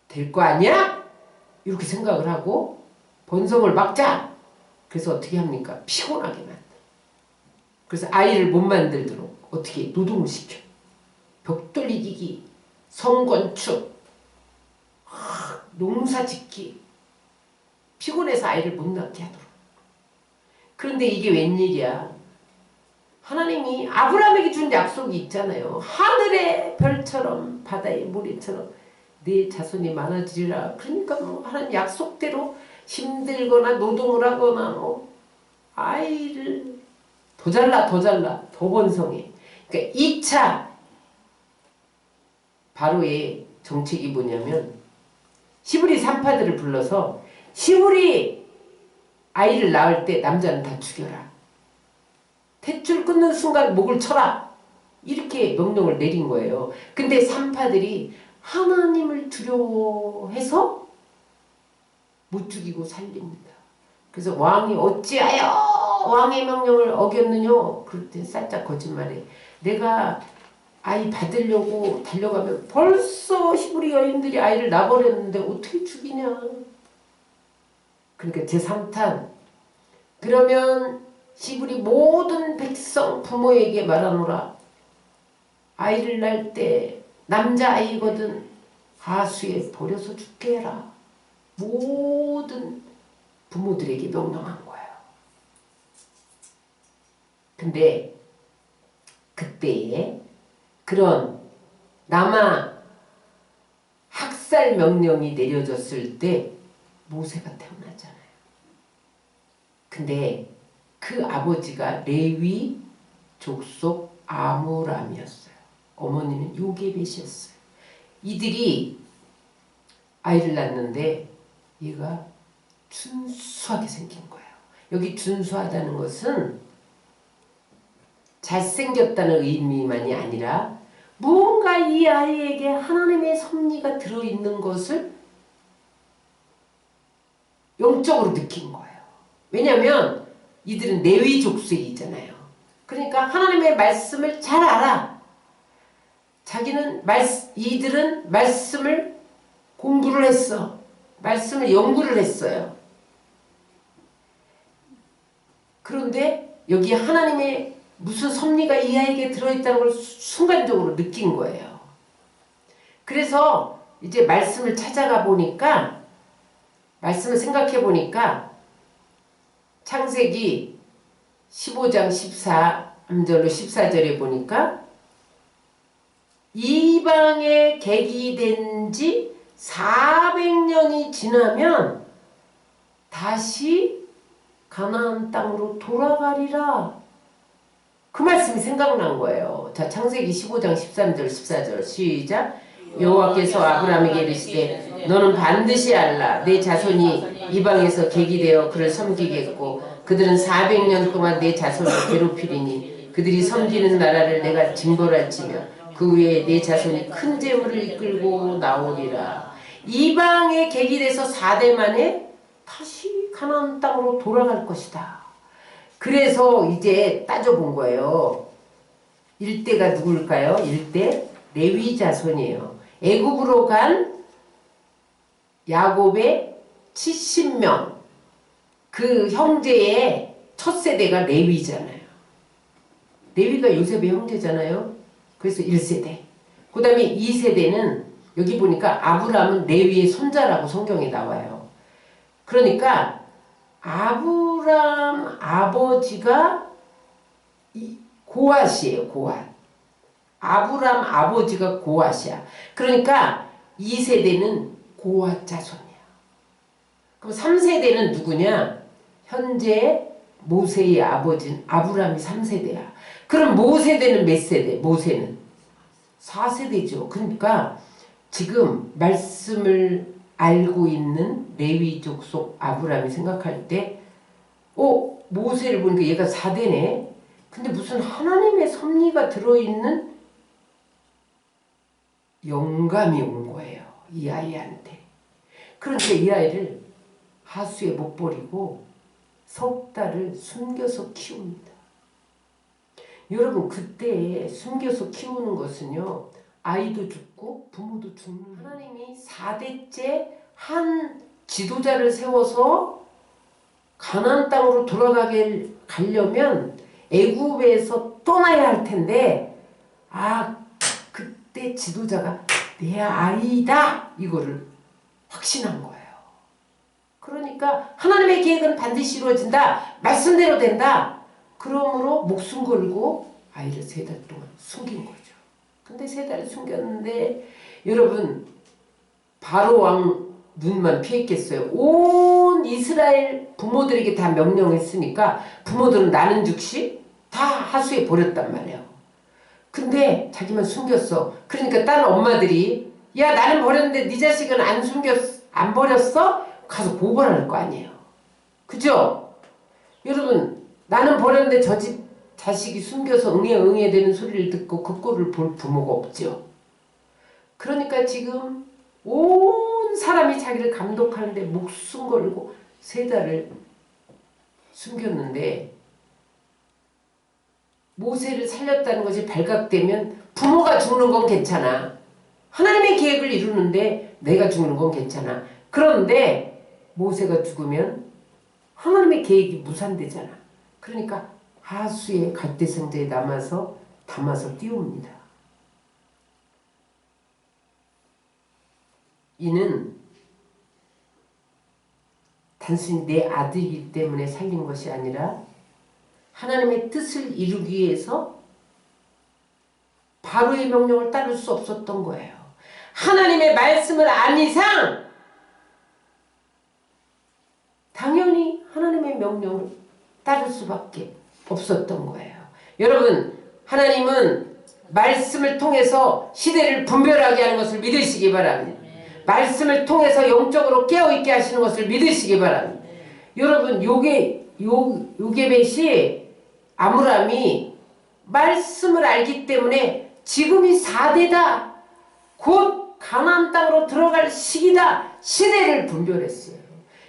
될 거 아니야? 이렇게 생각을 하고 번성을 막자. 그래서 어떻게 합니까? 피곤하게 만들어. 그래서 아이를 못 만들도록 어떻게 노동을 시켜. 벽돌 이기기, 성건축, 농사 짓기. 피곤해서 아이를 못 낳게 하도록. 그런데 이게 웬일이야. 하나님이 아브라함에게 준 약속이 있잖아요. 하늘의 별처럼 바다의 모래처럼 네 자손이 많아지리라. 그러니까 뭐 하나님 약속대로 힘들거나 노동을 하거나 뭐 아이를 더 잘라 더 번성해. 그러니까 2차 바로의 정책이 뭐냐면 시브리 산파들을 불러서 시브리 아이를 낳을 때 남자는 다 죽여라. 탯줄 끊는 순간 목을 쳐라. 이렇게 명령을 내린 거예요. 근데 산파들이 하나님을 두려워해서 못 죽이고 살립니다. 그래서 왕이 어찌하여 왕의 명령을 어겼느냐? 그럴 땐 살짝 거짓말해. 내가 아이 받으려고 달려가면 벌써 히브리 여인들이 아이를 낳아버렸는데 어떻게 죽이냐? 그러니까 제3탄 그러면 히브리 모든 백성 부모에게 말하노라. 아이를 낳을 때 남자아이거든 하수에 버려서 죽게 해라. 모든 부모들에게 명령한 거예요. 근데 그때에 그런 남아 학살 명령이 내려졌을 때 모세가 태어나잖아요. 근데 그 아버지가 레위 족속 아므람이었어요. 어머니는 요게벳이었어요. 이들이 아이를 낳는데 얘가 준수하게 생긴 거예요. 여기 준수하다는 것은 잘생겼다는 의미만이 아니라 뭔가 이 아이에게 하나님의 섭리가 들어있는 것을 영적으로 느낀 거예요. 왜냐하면 이들은 레위 족속이잖아요. 그러니까 하나님의 말씀을 잘 알아. 이들은 말씀을 공부를 했어. 말씀을 연구를 했어요. 그런데 여기 하나님의 무슨 섭리가 이 아이에게 들어있다는 걸 순간적으로 느낀 거예요. 그래서 이제 말씀을 찾아가 보니까, 말씀을 생각해 보니까 창세기 15장 13절로 14절에 보니까 이방에 객이 된 지 400년이 지나면 다시 가나안 땅으로 돌아가리라. 그 말씀이 생각난 거예요. 자, 창세기 15장 13절 14절 시작. 여호와께서 아브라함에게 이르시되 너는 반드시 알라. 내 자손이 이방에서 객이 되어 그를 섬기겠고 그들은 400년 동안 내 자손을 괴롭히리니 그들이 섬기는 나라를 내가 징벌할지며 그 후에 내 자손이 큰 재물을 이끌고 나오리라. 이방의 객이 돼서 4대 만에 다시 가나안 땅으로 돌아갈 것이다. 그래서 이제 따져본 거예요. 일대가 누굴까요? 일대 레위 자손이에요. 애굽으로 간 야곱의 70명 그 형제의 첫 세대가 레위잖아요. 레위가 요셉의 형제잖아요. 그래서 1세대. 그 다음에 2세대는 여기 보니까 아브라함은 레위의 손자라고 성경에 나와요. 그러니까 아브라함 아버지가 고앗이에요. 고앗. 아브라함 아버지가 고앗이야. 그러니까 2세대는 고앗 자손이야. 그럼 3세대는 누구냐? 현재 모세의 아버지는 아브라함이 3세대야. 그럼 모세대는 몇 세대? 모세는 4세대죠. 그러니까 지금 말씀을 알고 있는 레위 족속 아브라함이 생각할 때 모세를 보니까 얘가 4대네. 근데 무슨 하나님의 섭리가 들어있는 영감이 온 거예요. 이 아이한테. 그런데 이 아이를 하수에 못 버리고 석 달을 숨겨서 키웁니다. 여러분 그때 숨겨서 키우는 것은요. 아이도 죽고 부모도 죽는 하나님이 4대째 한 지도자를 세워서 가나안 땅으로 가려면 애굽에서 떠나야 할 텐데 그때 지도자가 내 아이다 이거를 확신한 거예요. 그러니까 하나님의 계획은 반드시 이루어진다. 말씀대로 된다. 그러므로 목숨 걸고 아이를 3달 동안 숨긴 거죠. 근데 3달 숨겼는데 여러분 바로 왕 눈만 피했겠어요. 온 이스라엘 부모들에게 다 명령했으니까 부모들은 나는 즉시 다 하수에 버렸단 말이에요. 근데 자기만 숨겼어. 그러니까 다른 엄마들이 야 나는 버렸는데 네 자식은 안 버렸어? 가서 고발할 거 아니에요. 그죠? 여러분 나는 버렸는데 저 집 자식이 숨겨서 응애 되는 소리를 듣고 그 꼴을 볼 부모가 없죠. 그러니까 지금 온 사람이 자기를 감독하는데 목숨 걸고 3달을 숨겼는데 모세를 살렸다는 것이 발각되면 부모가 죽는 건 괜찮아. 하나님의 계획을 이루는데 내가 죽는 건 괜찮아. 그런데 모세가 죽으면 하나님의 계획이 무산되잖아. 그러니까 하수의 갈대상자에 담아서 띄웁니다. 이는 단순히 내 아들이기 때문에 살린 것이 아니라 하나님의 뜻을 이루기 위해서 바로의 명령을 따를 수 없었던 거예요. 하나님의 말씀을 안 이상 당연히 하나님의 명령을 따를 수밖에 없었던 거예요. 여러분 하나님은 말씀을 통해서 시대를 분별하게 하는 것을 믿으시기 바랍니다. 말씀을 통해서 영적으로 깨어있게 하시는 것을 믿으시기 바랍니다. 여러분 요게벳이 아므람이 말씀을 알기 때문에 지금이 4대다. 곧 가나안 땅으로 들어갈 시기다. 시대를 분별했어요.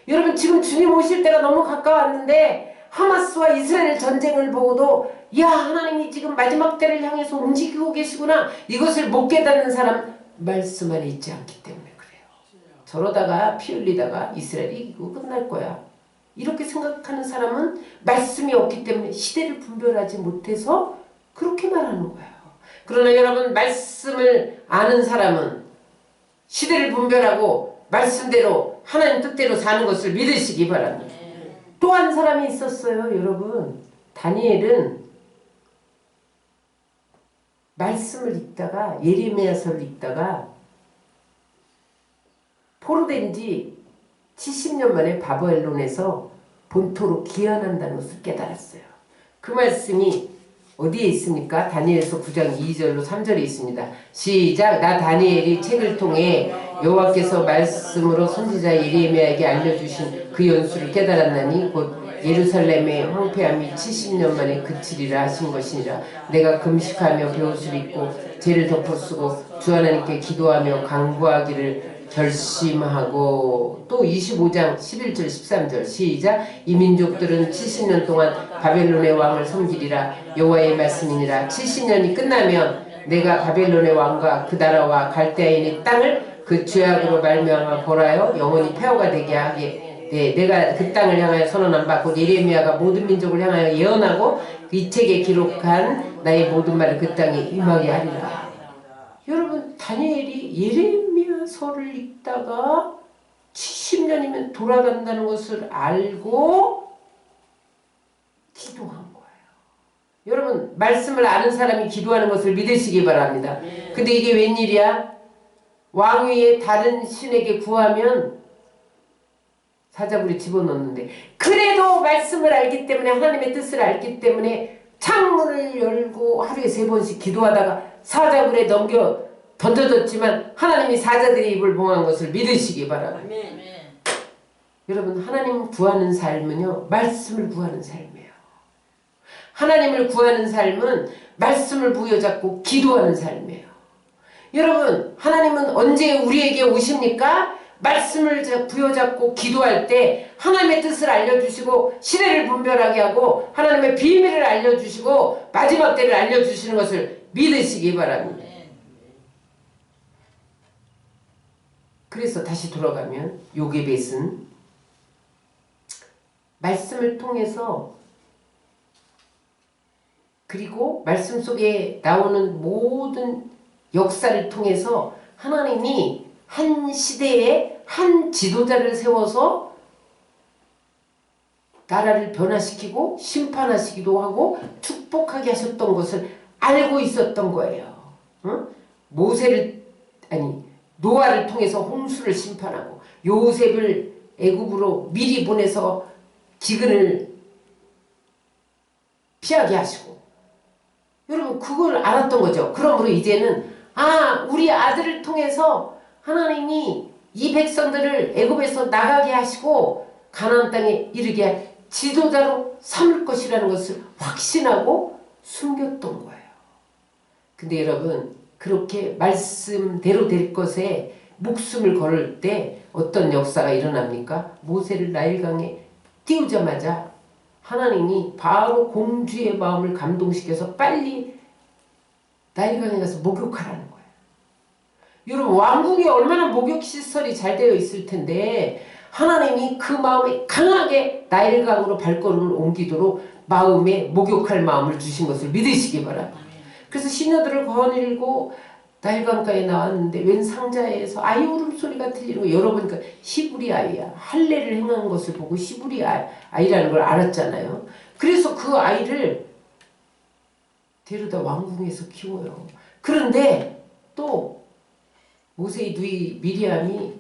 여러분 지금 주님 오실 때가 너무 가까웠는데 하마스와 이스라엘 전쟁을 보고도 야 하나님이 지금 마지막 때를 향해서 움직이고 계시구나. 이것을 못 깨닫는 사람 말씀 안에 있지 않기 때문에 그래요. 저러다가 피 흘리다가 이스라엘이 이기고 끝날 거야. 이렇게 생각하는 사람은 말씀이 없기 때문에 시대를 분별하지 못해서 그렇게 말하는 거예요. 그러나 여러분 말씀을 아는 사람은 시대를 분별하고 말씀대로 하나님 뜻대로 사는 것을 믿으시기 바랍니다. 또 한 사람이 있었어요. 여러분 다니엘은 말씀을 읽다가 예레미야서를 읽다가 포로된 지 70년 만에 바벨론에서 본토로 귀환한다는 것을 깨달았어요. 그 말씀이 어디에 있습니까? 다니엘서 9장 2절로 3절에 있습니다. 시작. 나 다니엘이 책을 통해 여호와께서 말씀으로 선지자 예레미야에게 알려주신 그 연수를 깨달았나니 곧 예루살렘의 황폐함이 70년 만에 그치리라 하신 것이니라. 내가 금식하며 베옷을 입고 죄를 덮어쓰고 주 하나님께 기도하며 간구하기를 결심하고 또 25장 11절 13절 시작. 이 민족들은 70년 동안 바벨론의 왕을 섬기리라. 여호와의 말씀이니라. 70년이 끝나면 내가 바벨론의 왕과 그 나라와 갈대아인의 땅을 그 죄악으로 말미암아 벌하여 영원히 폐허가 되게 하게. 네, 내가 그 땅을 향하여 선언한 바 곧 예레미야가 모든 민족을 향하여 예언하고 이 책에 기록한 나의 모든 말을 그 땅에 임하게 하리라. 여러분 다니엘이 예레미야서를 읽다가 70년이면 돌아간다는 것을 알고 기도한 거예요. 여러분 말씀을 아는 사람이 기도하는 것을 믿으시기 바랍니다. 근데 이게 웬일이야? 왕위에 다른 신에게 구하면 사자굴에 집어넣는데 그래도 말씀을 알기 때문에 하나님의 뜻을 알기 때문에 창문을 열고 하루에 3번씩 기도하다가 사자굴에 던져졌지만 하나님이 사자들의 입을 봉한 것을 믿으시기 바랍니다. 여러분 하나님 구하는 삶은요 말씀을 구하는 삶이에요. 하나님을 구하는 삶은 말씀을 부여잡고 기도하는 삶이에요. 여러분 하나님은 언제 우리에게 오십니까? 말씀을 부여잡고 기도할 때 하나님의 뜻을 알려주시고 시대를 분별하게 하고 하나님의 비밀을 알려주시고 마지막 때를 알려주시는 것을 믿으시기 바랍니다. 그래서 다시 돌아가면 요게벳은 말씀을 통해서 그리고 말씀 속에 나오는 모든 역사를 통해서 하나님이 한 시대에 한 지도자를 세워서 나라를 변화시키고 심판하시기도 하고 축복하게 하셨던 것을 알고 있었던 거예요. 응? 노아를 통해서 홍수를 심판하고 요셉을 애굽으로 미리 보내서 기근을 피하게 하시고 여러분 그걸 알았던 거죠. 그러므로 이제는 우리 아들을 통해서 하나님이 이 백성들을 애굽에서 나가게 하시고 가나안 땅에 이르게 할 지도자로 삼을 것이라는 것을 확신하고 숨겼던 거예요. 근데 여러분 그렇게 말씀대로 될 것에 목숨을 걸을 때 어떤 역사가 일어납니까? 모세를 나일강에 띄우자마자 하나님이 바로 공주의 마음을 감동시켜서 빨리 나일강에 가서 목욕하라는 거예요. 여러분 왕궁에 얼마나 목욕시설이 잘 되어 있을 텐데 하나님이 그 마음에 강하게 나일강으로 발걸음을 옮기도록 마음에 목욕할 마음을 주신 것을 믿으시기 바랍니다. 그래서 시녀들을 거닐고 나일강가에 나왔는데 웬 상자에서 아이 울음소리가 들리고 열어보니까 히브리 아이야. 할례를 행한 것을 보고 히브리 아이라는 걸 알았잖아요. 그래서 그 아이를 데려다 왕궁에서 키워요. 그런데 또 모세의 누이 미리암이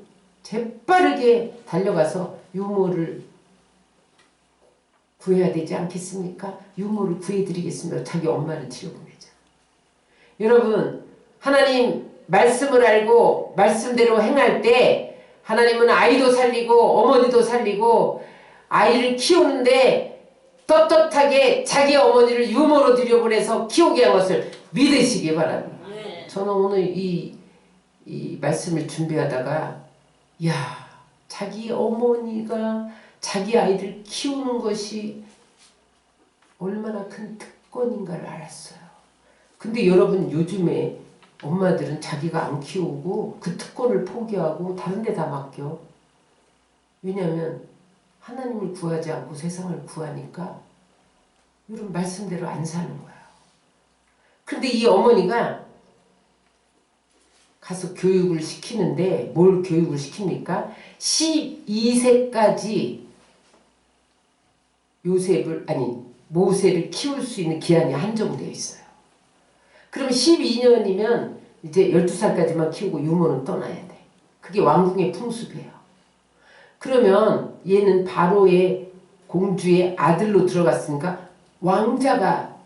재빠르게 달려가서 유모를 구해야 되지 않겠습니까? 유모를 구해드리겠습니다. 자기 엄마를 들여보내자. 여러분 하나님 말씀을 알고 말씀대로 행할 때 하나님은 아이도 살리고 어머니도 살리고 아이를 키우는데 떳떳하게 자기 어머니를 유모로 들여보내서 키우게 한 것을 믿으시기 바랍니다. 저는 오늘 이 말씀을 준비하다가 야, 자기 어머니가 자기 아이를 키우는 것이 얼마나 큰 특권인가를 알았어요. 근데 여러분 요즘에 엄마들은 자기가 안 키우고 그 특권을 포기하고 다른 데 다 맡겨. 왜냐하면 하나님을 구하지 않고 세상을 구하니까 여러분 말씀대로 안 사는 거예요. 근데 이 어머니가 가서 교육을 시키는데 뭘 교육을 시킵니까? 12세까지 모세를 키울 수 있는 기한이 한정되어 있어요. 그럼 12년이면 이제 12살까지만 키우고 유모는 떠나야 돼. 그게 왕궁의 풍습이에요. 그러면 얘는 바로의 공주의 아들로 들어갔으니까 왕자가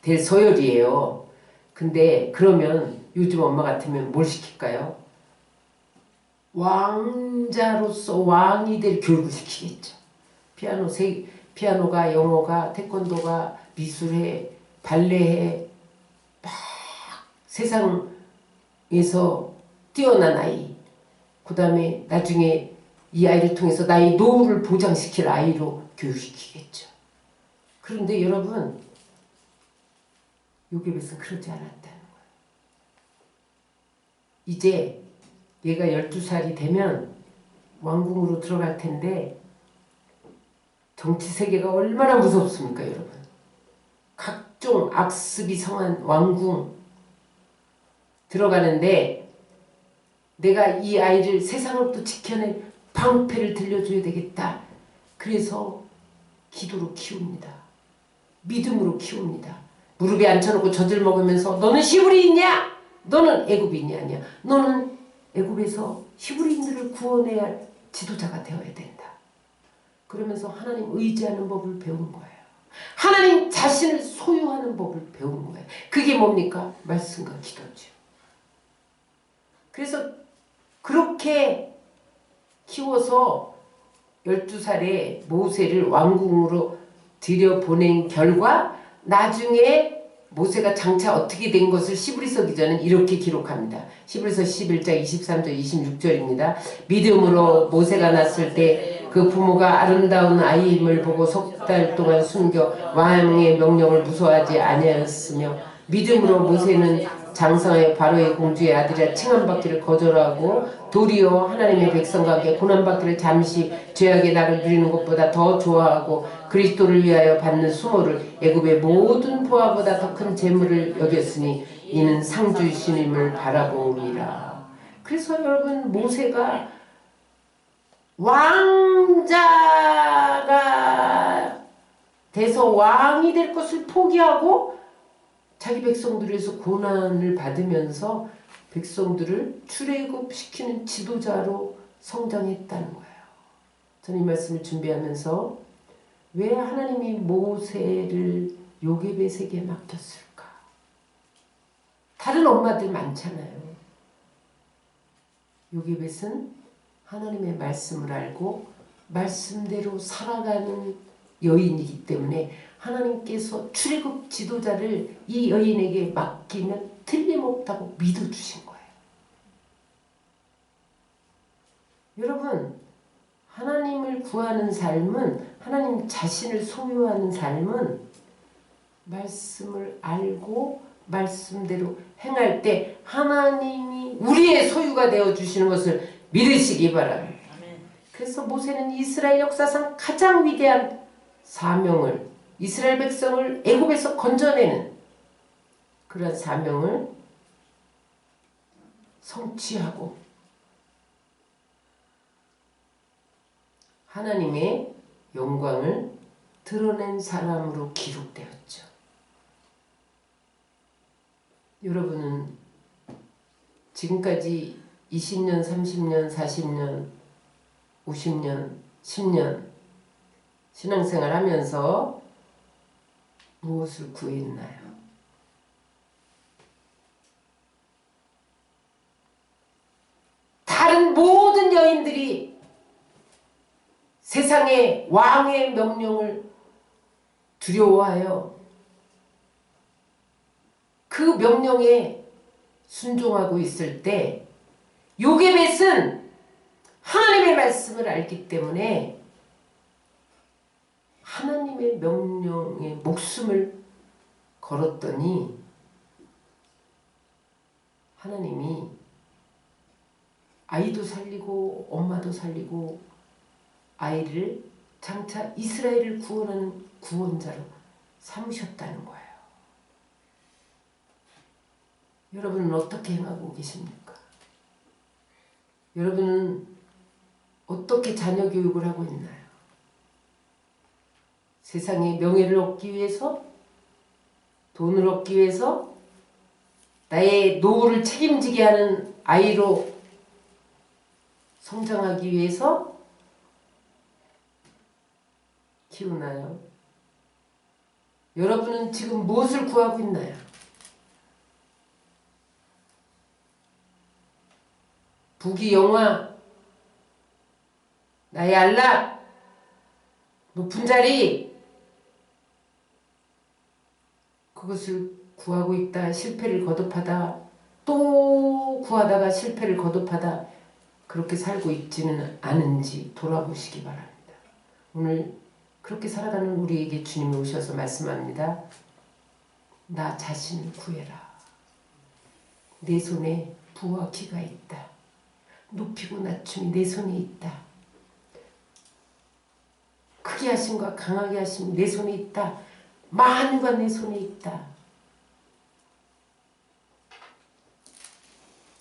될 서열이에요. 근데 그러면 요즘 엄마 같으면 뭘 시킬까요? 왕자로서 왕이 될 교육을 시키겠죠. 피아노가, 영어가, 태권도가, 미술해, 발레해, 막 세상에서 뛰어난 아이, 그 다음에 나중에 이 아이를 통해서 나의 노후를 보장시킬 아이로 교육시키겠죠. 그런데 여러분, 요괴벳은 그러지 않았다는 거예요. 이제 얘가 12살이 되면 왕궁으로 들어갈 텐데 정치 세계가 얼마나 무섭습니까, 여러분? 각종 악습이 성한 왕궁 들어가는데 내가 이 아이를 세상으로부터 지켜낼 방패를 들려줘야 되겠다. 그래서 기도로 키웁니다. 믿음으로 키웁니다. 무릎에 앉혀놓고 젖을 먹으면서 너는 히브리 있냐? 너는 애굽인이 아니야. 너는 애굽에서 히브리인들을 구원해야 할 지도자가 되어야 된다. 그러면서 하나님 의지하는 법을 배운 거예요. 하나님 자신을 소유하는 법을 배운 거예요. 그게 뭡니까? 말씀과 기도죠. 그래서 그렇게 키워서 12살에 모세를 왕궁으로 들여보낸 결과 나중에 모세가 장차 어떻게 된 것을 히브리서 기자는 이렇게 기록합니다. 히브리서 11장 23절 26절입니다. 믿음으로 모세가 낳았을 때 그 부모가 아름다운 아이임을 보고 석 달 동안 숨겨 왕의 명령을 무서워하지 아니하였으며 믿음으로 모세는 장성하여 바로의 공주의 아들이라 칭함받기를 거절하고 도리어 하나님의 백성과 함께 고난받기를 잠시 죄악의 낙을 누리는 것보다 더 좋아하고 그리스도를 위하여 받는 수모를 애굽의 모든 보화보다 더 큰 재물을 여겼으니 이는 상주이심을 바라보니라. 그래서 여러분 모세가 왕자가 돼서 왕이 될 것을 포기하고 자기 백성들에서 고난을 받으면서 백성들을 출애굽시키는 지도자로 성장했다는 거예요. 저는 이 말씀을 준비하면서 왜 하나님이 모세를 요게벳에게 맡겼을까? 다른 엄마들 많잖아요. 요게벳은 하나님의 말씀을 알고 말씀대로 살아가는 여인이기 때문에 하나님께서 출애굽 지도자를 이 여인에게 맡기면 틀림없다고 믿어주신 거예요. 여러분, 하나님을 구하는 삶은, 하나님 자신을 소유하는 삶은 말씀을 알고 말씀대로 행할 때 하나님이 우리의 소유가 되어주시는 것을 믿으시기 바랍니다. 그래서 모세는 이스라엘 역사상 가장 위대한 사명을, 이스라엘 백성을 애굽에서 건져내는 그런 사명을 성취하고 하나님의 영광을 드러낸 사람으로 기록되었죠. 여러분은 지금까지 20년, 30년, 40년, 50년, 10년 신앙생활 하면서 무엇을 구했나요? 다른 모든 여인들이 세상의 왕의 명령을 두려워하여 그 명령에 순종하고 있을 때 요게벳은 하나님의 말씀을 알기 때문에 하나님의 명령에 목숨을 걸었더니 하나님이 아이도 살리고 엄마도 살리고 아이를 장차 이스라엘을 구원하는 구원자로 삼으셨다는 거예요. 여러분은 어떻게 행하고 계십니까? 여러분은 어떻게 자녀 교육을 하고 있나요? 세상의 명예를 얻기 위해서? 돈을 얻기 위해서? 나의 노후를 책임지게 하는 아이로 성장하기 위해서 키우나요? 여러분은 지금 무엇을 구하고 있나요? 부귀 영화, 나의 안락, 높은 자리, 그것을 구하고 있다 실패를 거듭하다 또 구하다가 실패를 거듭하다 그렇게 살고 있지는 않은지 돌아보시기 바랍니다. 오늘 그렇게 살아가는 우리에게 주님이 오셔서 말씀합니다. 나 자신을 구해라. 내 손에 부와 기가 있다. 높이고 낮춤이 내 손에 있다. 크게 하심과 강하게 하심이 내 손에 있다. 만유가 내 손에 있다.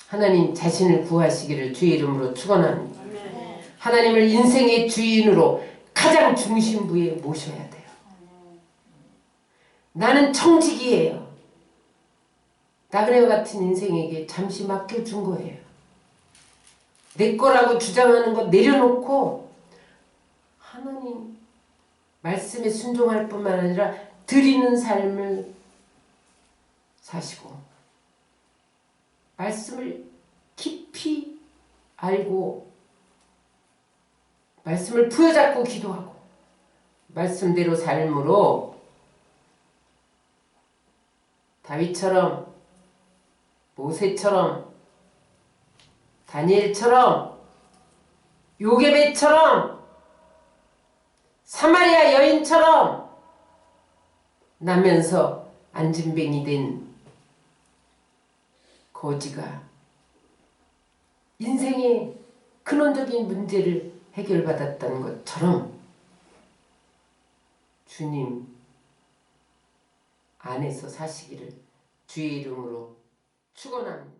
하나님 자신을 구하시기를 주의 이름으로 축원합니다. 하나님을 인생의 주인으로 가장 중심부에 모셔야 돼요. 나는 청직이에요. 나그네와 같은 인생에게 잠시 맡겨준 거예요. 내 거라고 주장하는 거 내려놓고 하나님 말씀에 순종할 뿐만 아니라 드리는 삶을 사시고 말씀을 깊이 알고 말씀을 부여잡고 기도하고 말씀대로 삶으로 다윗처럼 모세처럼 다니엘처럼 요게벳처럼 사마리아 여인처럼 나면서 안진뱅이 된 거지가 인생의 근원적인 문제를 해결받았다는 것처럼 주님 안에서 사시기를 주의 이름으로 축원합니다.